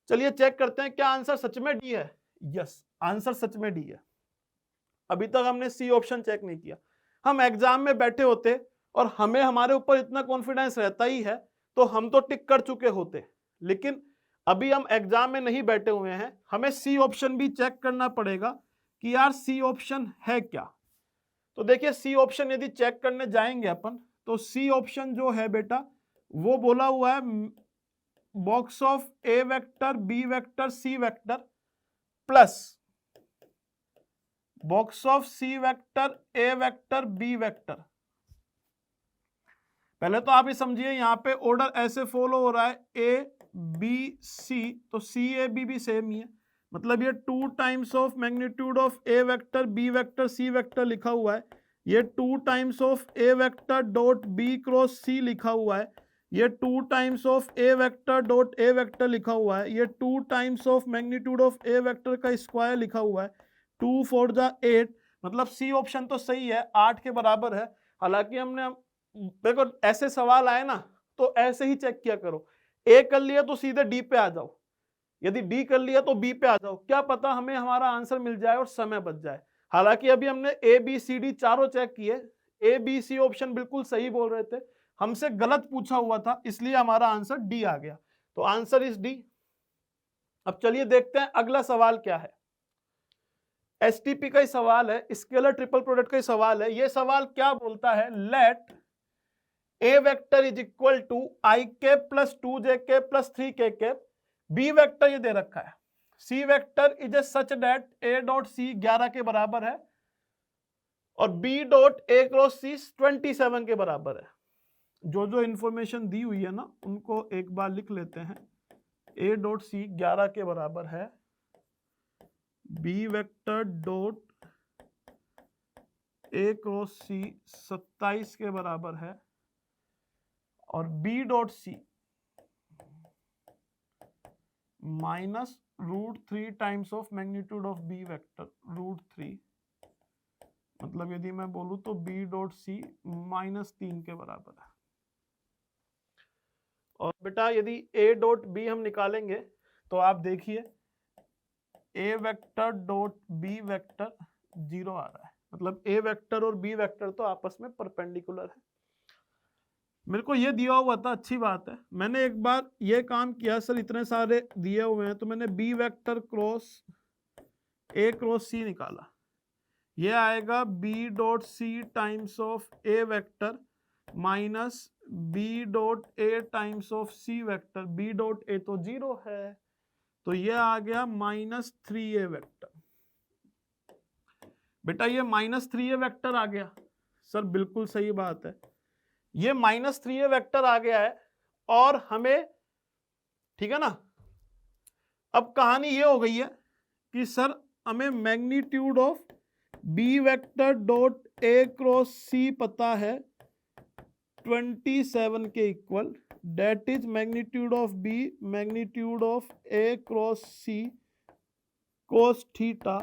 चलिए चेक करते हैं क्या आंसर सच में डी है। यस, आंसर सच में डी है। अभी तक हमने सी ऑप्शन चेक नहीं किया। हम एग्जाम में बैठे होते और हमें हमारे ऊपर इतना कॉन्फिडेंस रहता ही है तो हम तो टिक कर चुके होते, लेकिन अभी हम एग्जाम में नहीं बैठे हुए हैं, हमें सी ऑप्शन भी चेक करना पड़ेगा कि यार सी ऑप्शन है क्या। तो देखिए सी ऑप्शन यदि चेक करने जाएंगे अपन, तो सी ऑप्शन जो है बेटा वो बोला हुआ है box of A vector B vector C vector plus box of C vector A vector B vector. पहले तो आप ये समझिए यहां पे ऑर्डर ऐसे फॉलो हो रहा है ए बी सी, तो सी ए बी भी सेम ही है, मतलब ये 2 times of magnitude of A vector B vector C vector लिखा हुआ है, ये 2 times of A vector dot B cross C लिखा हुआ है, ये 2 times of A vector dot A vector लिखा हुआ है, ये 2 times of magnitude of A vector का स्क्वायर लिखा हुआ है, 2 4 जा 8, मतलब सी ऑप्शन तो सही है, 8 के बराबर है। हालांकि हमने देखो ऐसे सवाल आए ना तो ऐसे ही चेक किया करो, ए कर लिया तो सीधे डी पे आ जाओ, यदि डी कर लिया तो बी पे आ जाओ, क्या पता हमें हमारा आंसर मिल जाए और समय बच जाए। हालांकि अभी हमने ए बी सी डी चारों चेक किए, ए बी सी ऑप्शन बिल्कुल सही बोल रहे थे, हमसे गलत पूछा हुआ था, इसलिए हमारा आंसर डी आ गया, तो आंसर इज डी। अब चलिए देखते हैं अगला सवाल क्या है। एसटीपी का ही सवाल है, स्केलर ट्रिपल प्रोडक्ट का ही सवाल है। यह सवाल क्या बोलता है, let A vector is equal to I cap plus 2j cap plus 3k cap, B vector ये दे रखा है, सी vector is a such that A dot C 11 के बराबर है और बी डॉट ए क्रॉस सी 27 के बराबर है। जो जो इंफॉर्मेशन दी हुई है ना उनको एक बार लिख लेते हैं। ए डॉट सी 11 के बराबर है, बी वेक्टर डॉट ए क्रॉस सी 27 के बराबर है और B dot C minus √3 times of magnitude of B vector √3, मतलब यदि मैं बोलूं तो बी डॉट सी -3 के बराबर है। और बेटा यदि ए डॉट बी हम निकालेंगे तो आप देखिए ए वेक्टर डॉट बी वेक्टर 0 आ रहा है, मतलब ए वेक्टर और बी वेक्टर तो आपस में परपेंडिकुलर है। मेरे को ये दिया हुआ था, अच्छी बात है। मैंने एक बार ये काम किया सर, इतने सारे दिए हुए हैं तो मैंने B vector cross A cross C निकाला। ये आएगा B dot C times of A vector minus B dot A times of C vector. B dot A तो 0 है, तो ये आ गया -3a वेक्टर। बेटा ये -3a वेक्टर आ गया सर, बिल्कुल सही बात है, ये -3a वेक्टर आ गया है। और हमें, ठीक है ना, अब कहानी ये हो गई है कि सर हमें magnitude of B vector dot A cross C पता है 27 के equal, that is magnitude of B magnitude of A cross C cos theta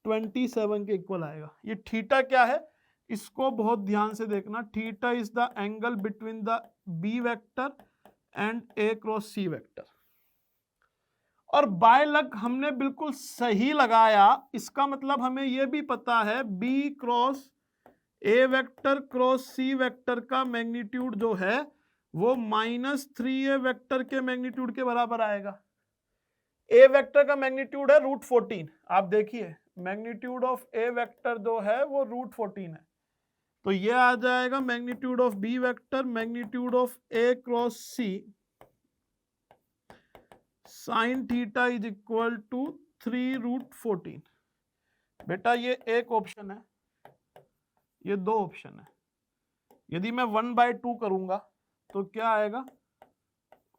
27 के इक्वल आएगा। ये थीटा क्या है, इसको बहुत ध्यान से देखना। Theta is the angle between the B vector and A cross C vector. और बाय लक हमने बिल्कुल सही लगाया, इसका मतलब हमें यह भी पता है बी क्रॉस ए वेक्टर क्रॉस सी वेक्टर का मैग्नीट्यूड जो है वो -3a वेक्टर के मैग्नीट्यूड के बराबर आएगा। ए वेक्टर का मैग्नीट्यूड है √14, आप देखिए मैग्नीट्यूड ऑफ ए वेक्टर जो है वो √14 है, तो ये आ जाएगा magnitude of B vector magnitude of A cross C sine theta is equal to 3√14। बेटा ये एक ऑप्शन है, ये दो ऑप्शन है। यदि मैं 1/2 करूंगा तो क्या आएगा,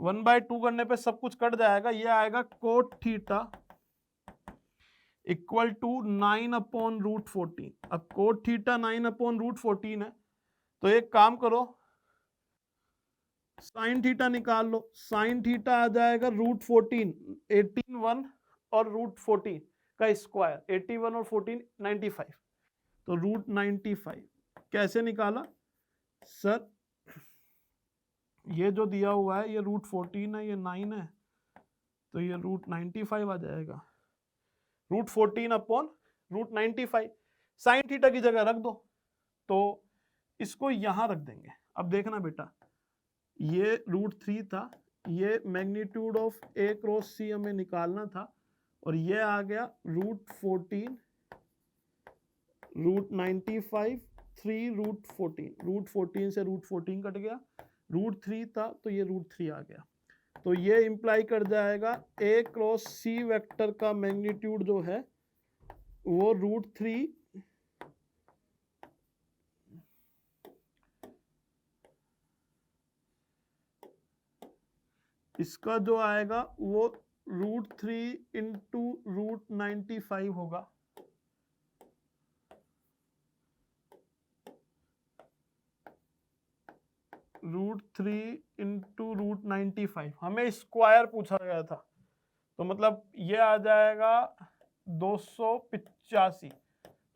1/2 करने पे सब कुछ कट जाएगा, ये आएगा कोट थीटा इक्वल टू 9/√14। अब कोट थीटा 9/√14 है, तो एक काम करो साइन थीटा निकाल लो। साइन थीटा आ जाएगा √14, 18 और √14 का स्क्वायर, 81 और 14 95, तो √95 कैसे निकाला सर, ये जो दिया हुआ है ये √14 है, ये 9 है, तो ये √95 आ जाएगा, √14/√95। साइन थीटा की जगह रख दो, तो इसको यहां रख देंगे। अब देखना बेटा, ये √3 था, ये मैग्नीट्यूड ऑफ ए क्रॉस सी हमें निकालना था, और ये आ गया √14 √95 3√14, √14 से √14 कट गया, √3 था तो ये √3 आ गया। तो ये इंप्लाई कर जाएगा ए क्रॉस सी वेक्टर का मैग्नीट्यूड जो है वो √3 इसका जो आएगा वो √3 इंटू √95 होगा। √3 इंटू √95, हमें स्क्वायर पूछा गया था, तो मतलब ये आ जाएगा 285,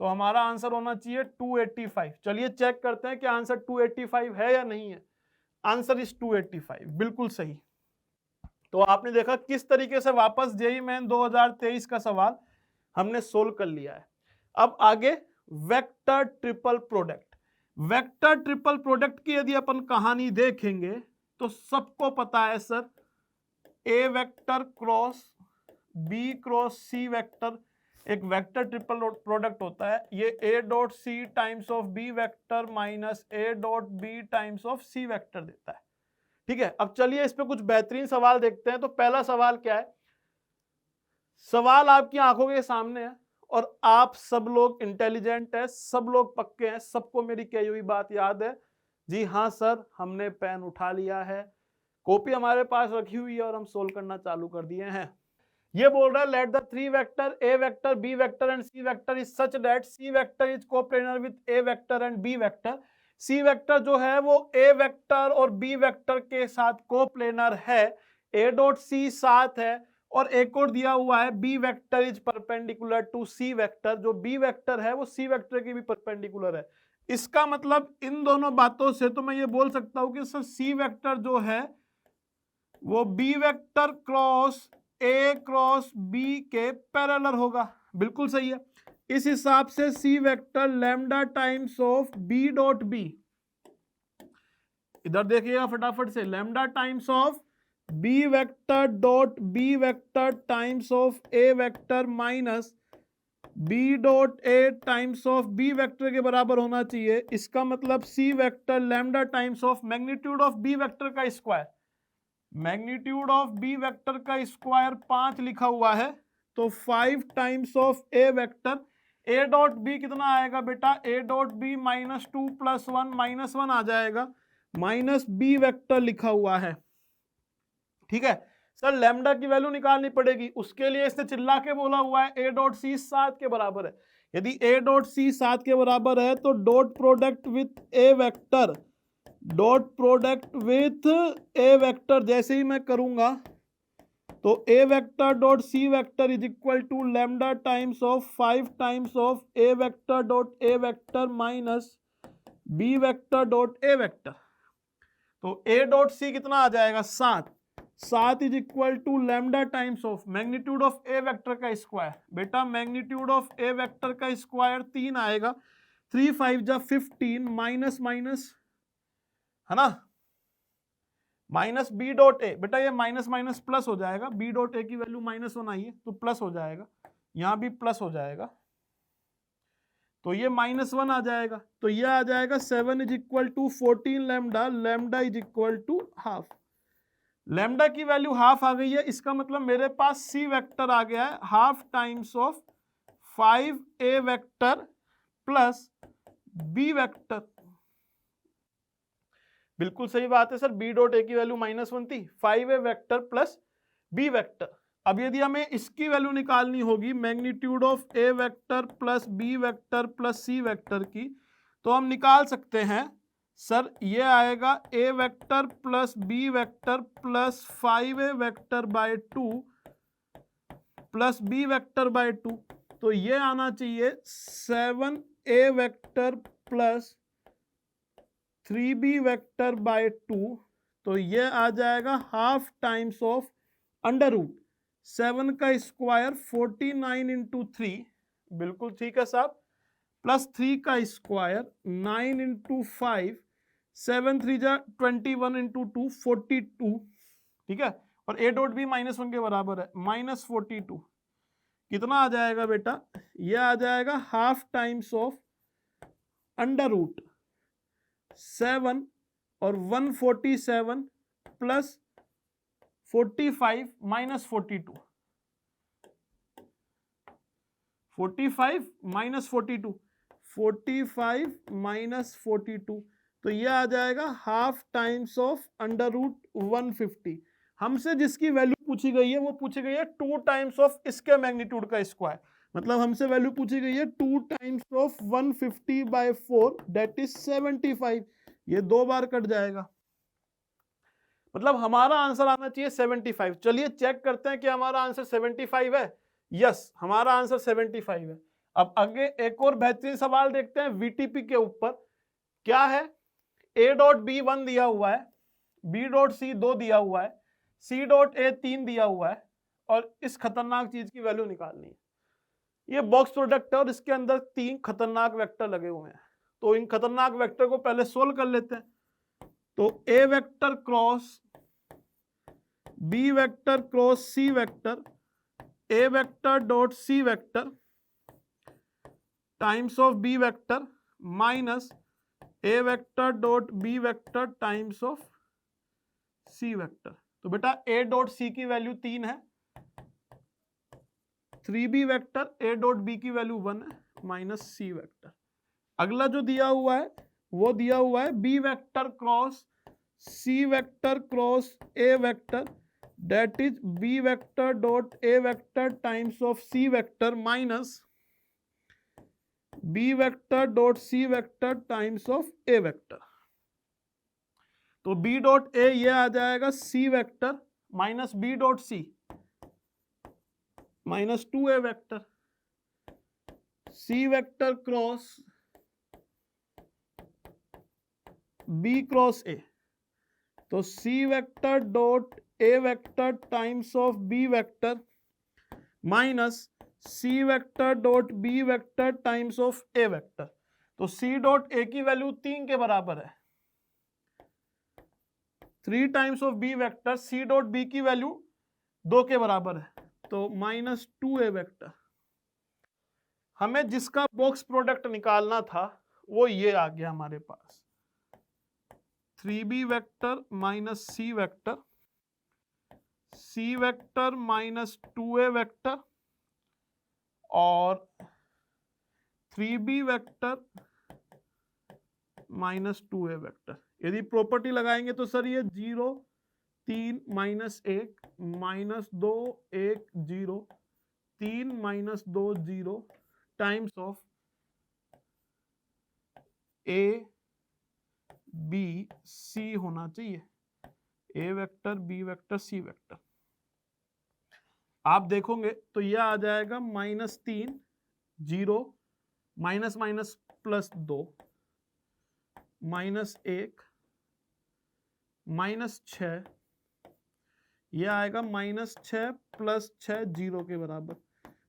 तो हमारा आंसर होना चाहिए 285। चलिए चेक करते हैं कि आंसर 285 है या नहीं है। आंसर इज 285, बिल्कुल सही। तो आपने देखा किस तरीके से वापस जेईई मेन 2023 का सवाल हमने सोल्व कर लिया है। अब आगे vector triple product. Vector triple product की यदि अपन कहानी देखेंगे तो सबको पता है sir, A vector cross B cross C vector एक वेक्टर ट्रिपल प्रोडक्ट होता है। ये A dot C times of B vector minus A dot B times of C vector देता है। ठीक है, अब चलिए इस पे कुछ बेहतरीन सवाल देखते हैं। तो पहला सवाल क्या है, सवाल आपकी आंखों के सामने है और आप सब लोग इंटेलिजेंट है, सब लोग पक्के हैं, सबको मेरी कही हुई बात याद है। जी हाँ सर, हमने पेन उठा लिया है, कॉपी हमारे पास रखी हुई है और हम सोल्व करना चालू कर दिए हैं। ये बोल रहा है let the three vector A vector B vector and C vector is such that C vector is coplanar with A vector and B vector. C vector जो है वो ए वेक्टर और बी वेक्टर के साथ कोप्लेनर है, ए dot सी साथ है, और एक और दिया हुआ है B vector is perpendicular to C vector, जो बी वेक्टर है वो सी वेक्टर की भी परपेंडिकुलर है। इसका मतलब इन दोनों बातों से तो मैं ये बोल सकता हूं कि सर सी वेक्टर जो है वो B vector cross A cross B के पैरेलल होगा। बिल्कुल सही है। इस हिसाब से C vector lambda times of B dot B इधर देखिएगा फटाफट से, lambda times of B vector dot B vector times of A vector minus B dot A times of B vector के बराबर होना चाहिए। इसका मतलब सी vector lambda times of magnitude of B vector का square, magnitude of B vector का square 5 लिखा हुआ है, तो 5 times of A vector, A dot B कितना आएगा बेटा, ए डॉट बी -2 + 1 -1 आ जाएगा, माइनस बी वेक्टर लिखा हुआ है। ठीक है सर, लैम्डा की वैल्यू निकालनी पड़ेगी, उसके लिए इसने चिल्ला के बोला हुआ है ए डॉट सी 7 के बराबर है। यदि ए डॉट सी 7 के बराबर है तो dot product with A vector, dot product with A vector जैसे ही मैं करूंगा तो ए vector dot C vector is equal to lambda times of 5 times of A vector dot A vector minus B vector dot A vector. तो A dot C कितना आ जाएगा 7 is equal to lambda times of magnitude of A vector का square, बेटा magnitude of A vector का square 3 आएगा, 3 5 जा 15 minus minus है ना, माइनस बी डॉट ए, बेटा ये माइनस माइनस प्लस हो जाएगा, बी डॉट ए की वैल्यू -1 आई है तो प्लस हो जाएगा, यहां भी प्लस हो जाएगा, तो ये -1 आ जाएगा, तो ये आ जाएगा 7 is equal to 14 lambda, lambda is equal to half, lambda की वैल्यू हाफ आ गई है, इसका मतलब मेरे पास सी वेक्टर आ गया है half times of 5 A vector plus B vector. बिल्कुल सही बात है सर, बी डॉट ए की वैल्यू -1 थी, 5 A vector plus B vector. अब यदि हमें इसकी वैल्यू निकालनी होगी magnitude of A vector plus B vector plus C vector की, तो हम निकाल सकते हैं सर, ये आएगा A vector plus B vector plus 5 A vector by 2 plus B vector by 2, तो ये आना चाहिए 7 A vector plus 3b vector by 2, तो ये आ जाएगा half times of under root 7 का स्क्वायर 49 इंटू 3, बिल्कुल ठीक है साहब, प्लस 3 का स्क्वायर 9 इंटू 5, 7 3 जा 21 इंटू 2 42, ठीक है, और ए डॉट भी -1 के बराबर है, -42 कितना आ जाएगा बेटा, ये आ जाएगा half times of under root 7 और 147 प्लस 45 माइनस 42, 45 माइनस 42, 45 माइनस 42, तो ये आ जाएगा half times of under root 150। हमसे जिसकी वैल्यू पूछी गई है वो पूछी गई है 2 टाइम्स ऑफ इसके मैग्नीट्यूड का स्क्वायर, मतलब हमसे वैल्यू पूछी गई है 2 टाइम्स ऑफ 150/4 दैट इज 75, ये 2 बार कट जाएगा, मतलब हमारा आंसर आना चाहिए 75। चलिए चेक करते हैं कि हमारा आंसर 75 है, यस हमारा आंसर 75 है। अब आगे एक और बेहतरीन सवाल देखते हैं वीटीपी के ऊपर, क्या है, ए डॉट बी 1 दिया हुआ है, बी डॉट सी 2 दिया हुआ है, सी डॉट ए 3 दिया हुआ है, और इस खतरनाक चीज की वैल्यू निकालनी है। ये बॉक्स प्रोडक्ट है और इसके अंदर 3 खतरनाक वेक्टर लगे हुए हैं, तो इन खतरनाक वेक्टर को पहले सोल्व कर लेते हैं। तो ए vector cross B vector cross C vector, A vector dot C vector times of B vector minus A vector dot B vector times of C vector. तो बेटा ए डॉट सी की वैल्यू 3 है, 3b vector, A dot B की value 1 है, minus C vector. अगला जो दिया हुआ है वो दिया हुआ है B vector cross C vector cross A vector that is B vector dot A vector times of C vector minus B vector dot C vector times of A vector. तो बी डॉट ए ये आ जाएगा C vector minus B dot C minus 2a vector, C vector cross B cross A, तो सी vector dot A vector times of B vector minus C vector dot B vector times of A vector. तो सी dot ए की value 3 के बराबर है, 3 times of B vector, C dot B की value 2 के बराबर है, तो -2a वेक्टर। हमें जिसका बॉक्स प्रोडक्ट निकालना था वो ये आ गया हमारे पास, 3b vector minus C vector, सी वेक्टर माइनस 2a वेक्टर और 3b vector minus 2a vector. यदि प्रॉपर्टी लगाएंगे तो सर ये 0 3 minus 1 -2 1 0 3 -2 0 times of A B C होना चाहिए, A vector B vector C vector. आप देखोगे तो यह आ जाएगा -3 0 माइनस माइनस +2 -1 -6, यह आएगा -6 +6 0 के बराबर।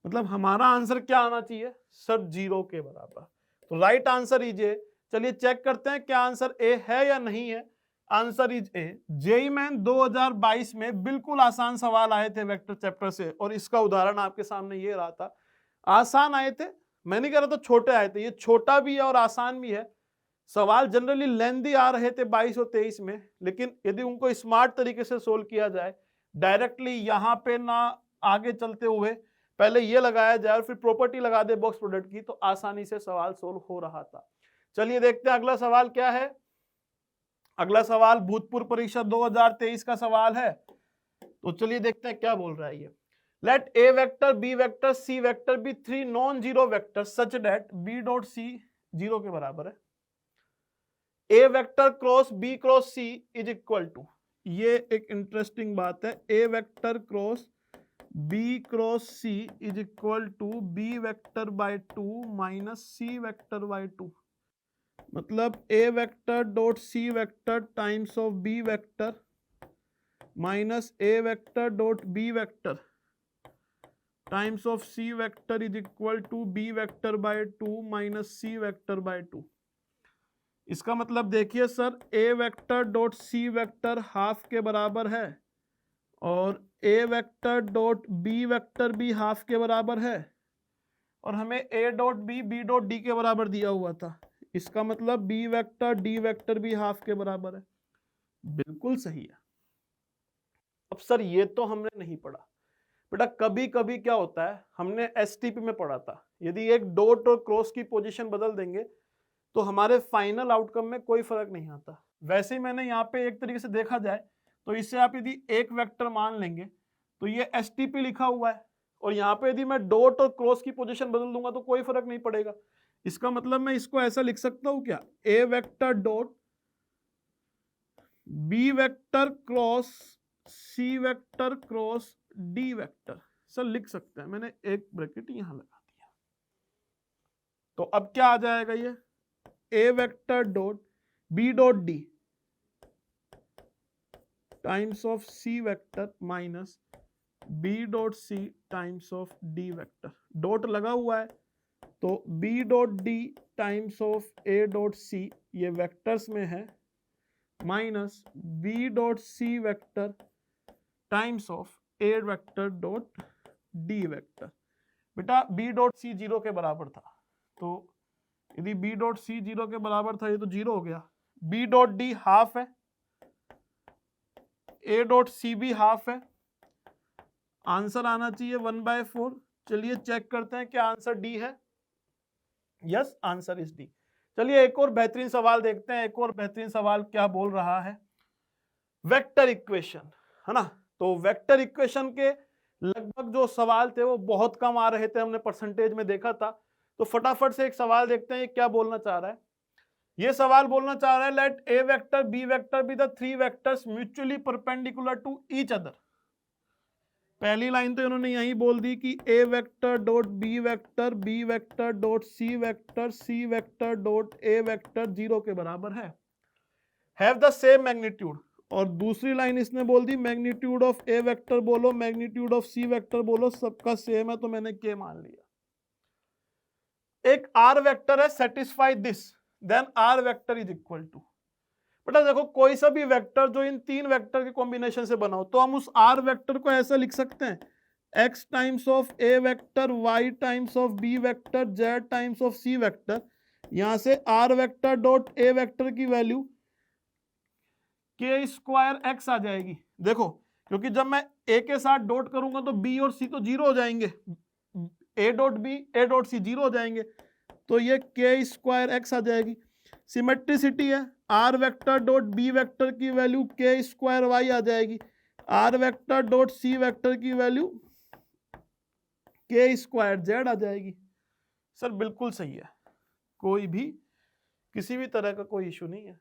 मतलब हमारा आंसर क्या आना चाहिए सर, 0 के बराबर। तो राइट आंसर इज ए। चलिए चेक करते हैं क्या आंसर ए है या नहीं है। Answer is a. JEE main 2022 में बिल्कुल आसान सवाल आए थे वेक्टर चैप्टर से, और इसका उदाहरण आपके सामने ये रहा था। आसान आए थे, मैं नहीं कह रहा था छोटे आए थे, ये छोटा भी है और आसान भी है। सवाल जनरली लेंथी आ रहे थे 22 और 23 में, लेकिन यदि उनको स्मार्ट तरीके से सोल्व किया जाए, डायरेक्टली यहाँ पे ना आगे चलते हुए पहले ये लगाया जाए और फिर प्रॉपर्टी लगा दे बॉक्स प्रोडक्ट की, तो आसानी से सवाल सोल्व हो रहा था। चलिए देखते हैं अगला सवाल क्या है। अगला सवाल भूतपूर्व परीक्षा 2023 का सवाल है। तो चलिए देखते हैं क्या बोल रहा है ये। Let A vector B vector C vector be 3 non zero vector such that B dot C 0 के बराबर है। ए vector cross B cross C is equal to, ये एक इंटरेस्टिंग बात है, ए vector cross B cross C is equal to B vector by 2 minus C vector by 2। मतलब ए vector dot C vector times of B vector minus A vector dot B vector times of C vector is equal to B vector by 2 minus C vector by 2। इसका मतलब देखिए sir, A vector dot C vector half के बराबर है और A vector dot B vector भी half के बराबर है, और हमें A dot B dot D के बराबर दिया हुआ था। इसका मतलब बी वेक्टर डी वेक्टर भी हाफ के बराबर है। बिल्कुल सही है। अब सर ये तो हमने नहीं पढ़ा बेटा, कभी कभी क्या होता है, हमने एसटीपी में पढ़ा था, यदि एक डॉट और क्रॉस की पोजीशन बदल देंगे तो हमारे फाइनल आउटकम में कोई फर्क नहीं आता। वैसे ही मैंने यहाँ पे एक तरीके से देखा जाए तो इससे आप यदि एक वेक्टर मान लेंगे तो ये एसटीपी लिखा हुआ है, और यहाँ पे यदि मैं डॉट और क्रॉस की पोजीशन बदल दूंगा तो कोई फर्क नहीं पड़ेगा। इसका मतलब मैं इसको ऐसा लिख सकता हूं क्या, A vector dot B vector cross C vector cross D vector, sir लिख सकते हैं। मैंने एक ब्रैकेट यहां लगा दिया, तो अब क्या आ जाएगा, ये A vector dot B dot D times of C vector minus B dot C times of D vector. Dot लगा हुआ है तो B dot D times of A dot C, ये वेक्टर्स में है, minus B dot C vector times of A vector dot D vector. बेटा B dot C 0 के बराबर था, तो यदि बी डॉट सी 0 के बराबर था, ये तो 0 हो गया। बी डॉट डी हाफ है, ए डॉट सी भी हाफ है, आंसर आना चाहिए 1/4। चलिए चेक करते हैं क्या आंसर डी है। Yes, answer is D. चलिए एक और बेहतरीन सवाल देखते हैं। एक और बेहतरीन सवाल क्या बोल रहा है, वेक्टर इक्वेशन, है ना। तो वेक्टर इक्वेशन के लगभग जो सवाल थे वो बहुत कम आ रहे थे, हमने परसेंटेज में देखा था। तो फटाफट से एक सवाल देखते हैं ये क्या बोलना चाह रहा है। ये सवाल बोलना चाह रहा है, let A vector B vector be the 3 vectors mutually perpendicular to each other. पहली लाइन तो इन्होंने यही बोल दी कि A vector dot B vector dot C vector dot A vector 0 के बराबर है, हैव द सेम मैग्नीट्यूड। और दूसरी लाइन इसने बोल दी मैग्नीट्यूड ऑफ ए वेक्टर बोलो, मैग्नीट्यूड ऑफ सी वेक्टर बोलो, सबका सेम है, तो मैंने के मान लिया। एक आर वेक्टर है, satisfy this, then R vector is equal to. बेटा देखो कोई सा भी वेक्टर जो इन तीन वेक्टर के कॉम्बिनेशन से बना हो तो हम उस आर वेक्टर को ऐसा लिख सकते हैं x times of A vector, y times of B vector, z times of C vector. यहां से r वेक्टर डॉट ए वेक्टर की वैल्यू k स्क्वायर x आ जाएगी। देखो क्योंकि जब मैं a के साथ डॉट करूंगा तो b और c तो जीरो हो जाएंगे, a dot b a dot c zero हो जाएंगे, तो ये k स्क्वायर x आ जाएगी। सिमेट्रिसिटी है, r vector dot b vector की वैल्यू k स्क्वायर y आ जाएगी, r vector dot c vector की वैल्यू k स्क्वायर z आ जाएगी। सर बिल्कुल सही है, कोई भी किसी भी तरह का कोई इशू नहीं है।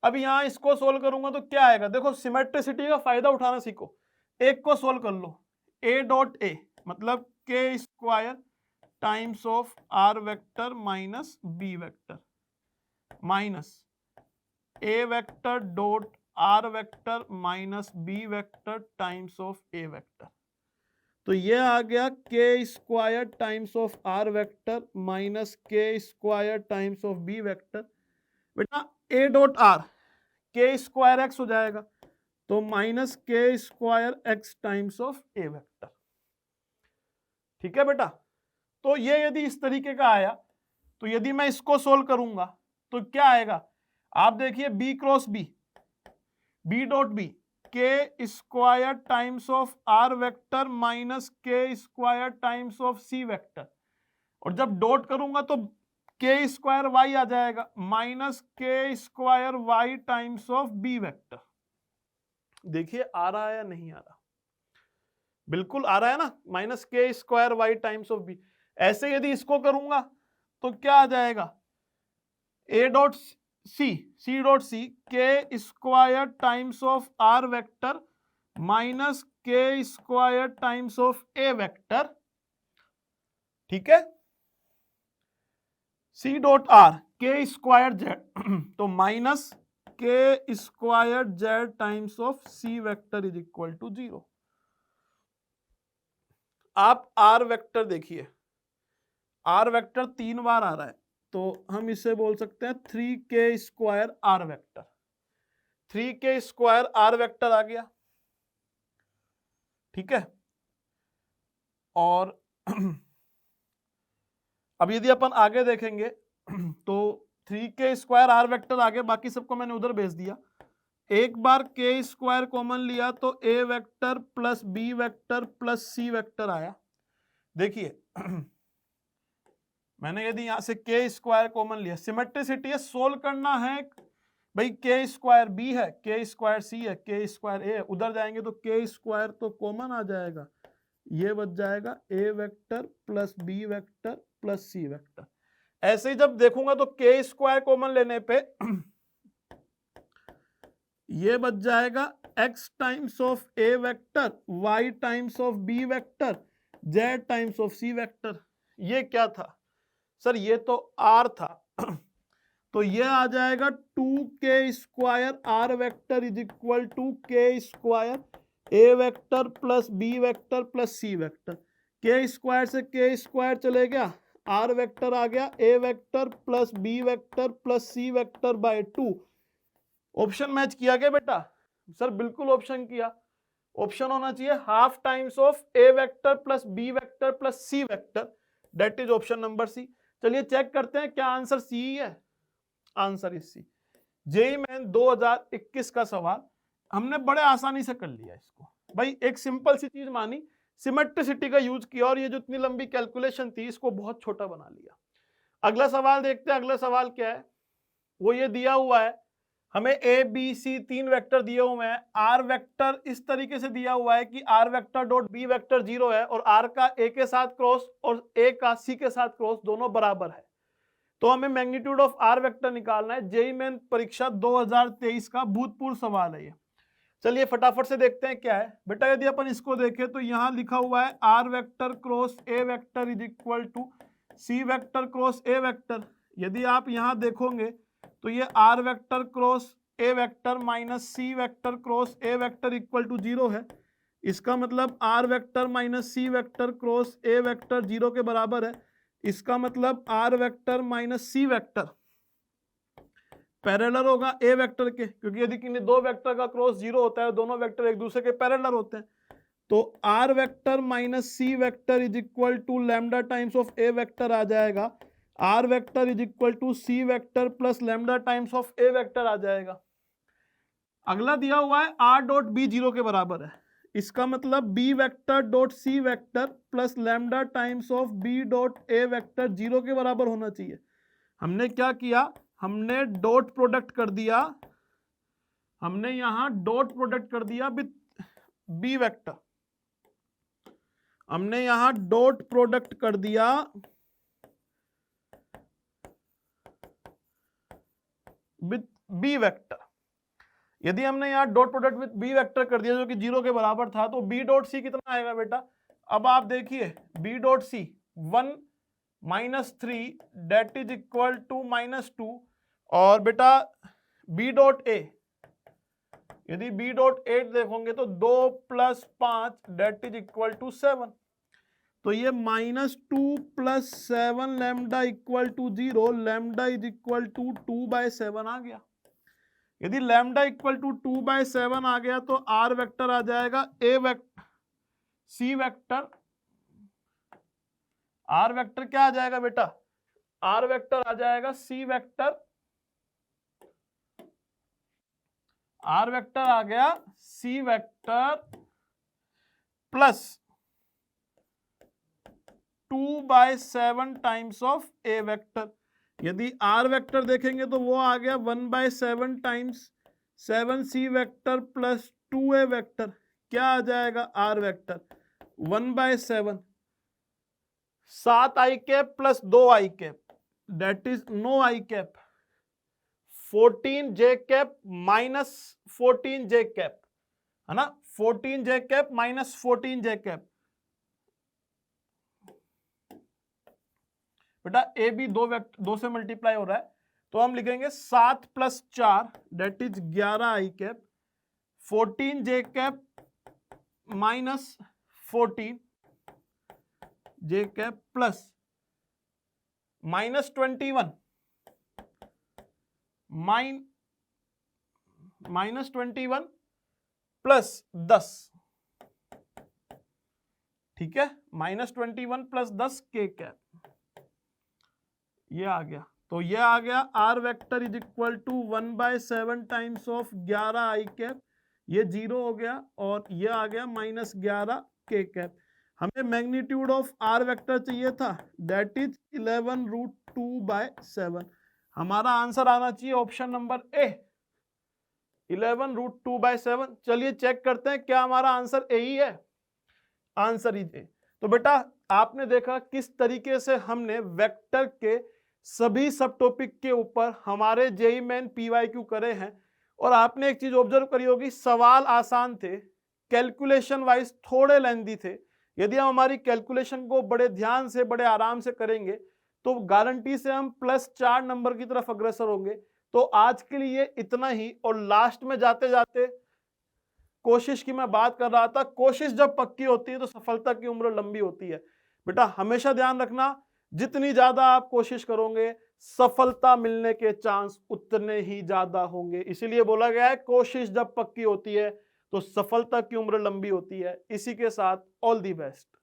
अब यहां इसको सोल्व करूंगा तो क्या आएगा, देखो सिमेट्रिसिटी का फायदा उठाना सीखो। एक को सोल्व कर लो, a डॉट ए मतलब k square times of r vector minus b vector minus a vector dot r vector minus b vector times of a vector. तो ये आ गया k square times of r vector minus k square times of b vector. बेटा a dot r k square x हो जाएगा तो minus k square x times of a vector. ठीक है बेटा, तो ये यदि इस तरीके का आया तो यदि मैं इसको सोल्व करूंगा तो क्या आएगा, आप देखिए b cross b, b dot B k square times of r vector minus k square times of c vector, और जब डॉट करूंगा तो k स्क्वायर y आ जाएगा minus k square y times of b vector. देखिए आ रहा है या नहीं आ रहा, बिल्कुल आ रहा है ना, minus k square y times of b। ऐसे यदि इसको करूंगा तो क्या आ जाएगा, a dot c dot c k square times of r vector minus k square times of a vector. ठीक है, c dot r k square z तो minus k square z times of c vector is equal to 0। आप r vector देखिए, r vector 3 बार आ रहा है तो हम इसे बोल सकते हैं 3k square r vector. 3k square r vector आ गया। ठीक है, और अब यदि अपन आगे देखेंगे तो 3k स्क्वायर r वेक्टर आ गया, बाकी सबको मैंने उधर भेज दिया। एक बार k स्क्वायर कॉमन लिया तो a vector plus b vector plus c vector आया। देखिए मैंने यदि यहां से k स्क्वायर कॉमन लिया, सिमेट्रिसिटी है, सोल्व करना है भाई, k स्क्वायर b है, k स्क्वायर c है, k स्क्वायर a है, उधर जाएंगे तो k स्क्वायर तो कॉमन आ जाएगा, ये बच जाएगा a vector plus b vector plus c vector. ऐसे ही जब देखूंगा तो k स्क्वायर कॉमन लेने पे ये बच जाएगा x times of a vector, y times of b vector, z times of c vector. ये क्या था सर, ये तो r था तो ये आ जाएगा 2k square r vector is equal to k square a vector plus b vector plus c vector. k square से k स्क्वायर चले गया, r वेक्टर आ गया a vector plus b vector plus c vector by 2। Option match किया गया बेटा, sir बिल्कुल option किया। ऑप्शन होना चाहिए half times of a vector plus b vector plus c vector, that is option number C. चलिए चेक करते हैं क्या आंसर सी है। Answer is C. JEE main 2021 का सवाल हमने बड़े आसानी से कर लिया इसको भाई, एक सिंपल सी चीज मानी, सिमेट्रिसिटी का यूज किया और ये जो इतनी लंबी कैलकुलेशन थी इसको बहुत छोटा बना लिया। अगला सवाल देखते हैं, अगला सवाल क्या है, वो ये दिया हुआ है हमें a b c 3 वेक्टर दिए हुए हैं, r वेक्टर इस तरीके से दिया हुआ है कि r vector dot b vector 0 है और r का a के साथ क्रॉस और a का c के साथ क्रॉस दोनों बराबर है, तो हमें मैग्नीट्यूड ऑफ r वेक्टर निकालना है। जेईई मेन परीक्षा 2023 का भूतपूर्व सवाल है ये। चलिए फटाफट से देखते हैं क्या है बेटा। यदि अपन इसको देखें तो यहां लिखा हुआ है r vector cross a vector is equal to c vector cross a vector. यदि आप यहां देखोगे तो ये r vector cross a vector minus c vector cross a vector equal to 0 है। इसका मतलब r vector minus c vector cross a vector 0 के बराबर है। इसका मतलब r vector minus c vector parallel होगा ए वेक्टर के, क्योंकि यदि किन्हीं दो वेक्टर का क्रॉस 0 होता है, दोनों वेक्टर एक दूसरे के पैरेलल होते हैं। तो R vector minus C vector is equal to lambda times of A vector आ जाएगा। R vector is equal to C vector plus lambda times of A vector आ जाएगा। अगला दिया हुआ है आर डॉट बी 0 के बराबर है, इसका मतलब B vector dot C vector plus lambda times of B dot A vector 0 के बराबर होना चाहिए। हमने क्या किया, हमने डॉट प्रोडक्ट कर दिया, हमने यहां डॉट प्रोडक्ट कर दिया विथ बी वेक्टर, हमने यहां डॉट प्रोडक्ट कर दिया विथ बी वेक्टर। यदि हमने यहां dot product with B vector कर दिया जो कि 0 के बराबर था, तो बी डॉट सी कितना आएगा बेटा? अब आप देखिए B dot C 1 minus 3 that is equal to -2, और बेटा बी डॉट ए, यदि बी डॉट 8 देखोगे तो 2 + 5 डेट इज इक्वल टू 7। तो ये -2 + 7 lambda equal to 0, lambda is equal to 2/7 आ गया। यदि लैम्डा इक्वल टू 2/7 आ गया तो आर वेक्टर आ जाएगा ए वेक्टर, सी वेक्टर, आर वेक्टर क्या आ जाएगा बेटा? आर वेक्टर आ जाएगा सी वेक्टर, आर वेक्टर आ गया C vector plus 2/7 times of A vector. यदि आर वेक्टर देखेंगे तो वो आ गया 1/7 times 7c vector plus 2a vector. क्या आ जाएगा R vector? 1/7 7 I cap plus 2 I cap that is no I cap, 14 J cap minus 14 J cap, है ना, 14 J cap minus 14 J cap. बेटा ए बी दो से मल्टीप्लाई हो रहा है, तो हम लिखेंगे 7 + 4 that is 11 I cap, 14 J cap minus 14 J cap plus -21 -21 plus 10, ठीक है, -21 प्लस 10 के कैप, ये आ गया। तो ये आ गया R vector is equal to 1/7 times of 11 I cap, ये 0 हो गया, और ये आ गया -11 के कैप। हमें मैग्नीट्यूड ऑफ आर वेक्टर चाहिए था, दैट इज 11√2/7। हमारा आंसर आना चाहिए ऑप्शन नंबर ए, 11√2/7। चलिए चेक करते हैं क्या हमारा आंसर ए ही है। Answer is a. तो बेटा आपने देखा किस तरीके से हमने वेक्टर के सभी सब टॉपिक के ऊपर हमारे जेईई मेन पीवाईक्यू करे हैं, और आपने एक चीज ऑब्जर्व करी होगी, सवाल आसान थे, कैलकुलेशन वाइज थोड़े लेंथी थे। यदि हम हमारी कैलकुलेशन को बड़े ध्यान से बड़े आराम से करेंगे तो गारंटी से हम +4 नंबर की तरफ अग्रसर होंगे। तो आज के लिए इतना ही, और लास्ट में जाते जाते कोशिश की मैं बात कर रहा था, कोशिश जब पक्की होती है तो सफलता की उम्र लंबी होती है। बेटा हमेशा ध्यान रखना, जितनी ज्यादा आप कोशिश करोगे सफलता मिलने के चांस उतने ही ज्यादा होंगे। इसीलिए बोला गया है कोशिश जब पक्की होती है तो सफलता की उम्र लंबी होती है। इसी के साथ ऑल दी बेस्ट।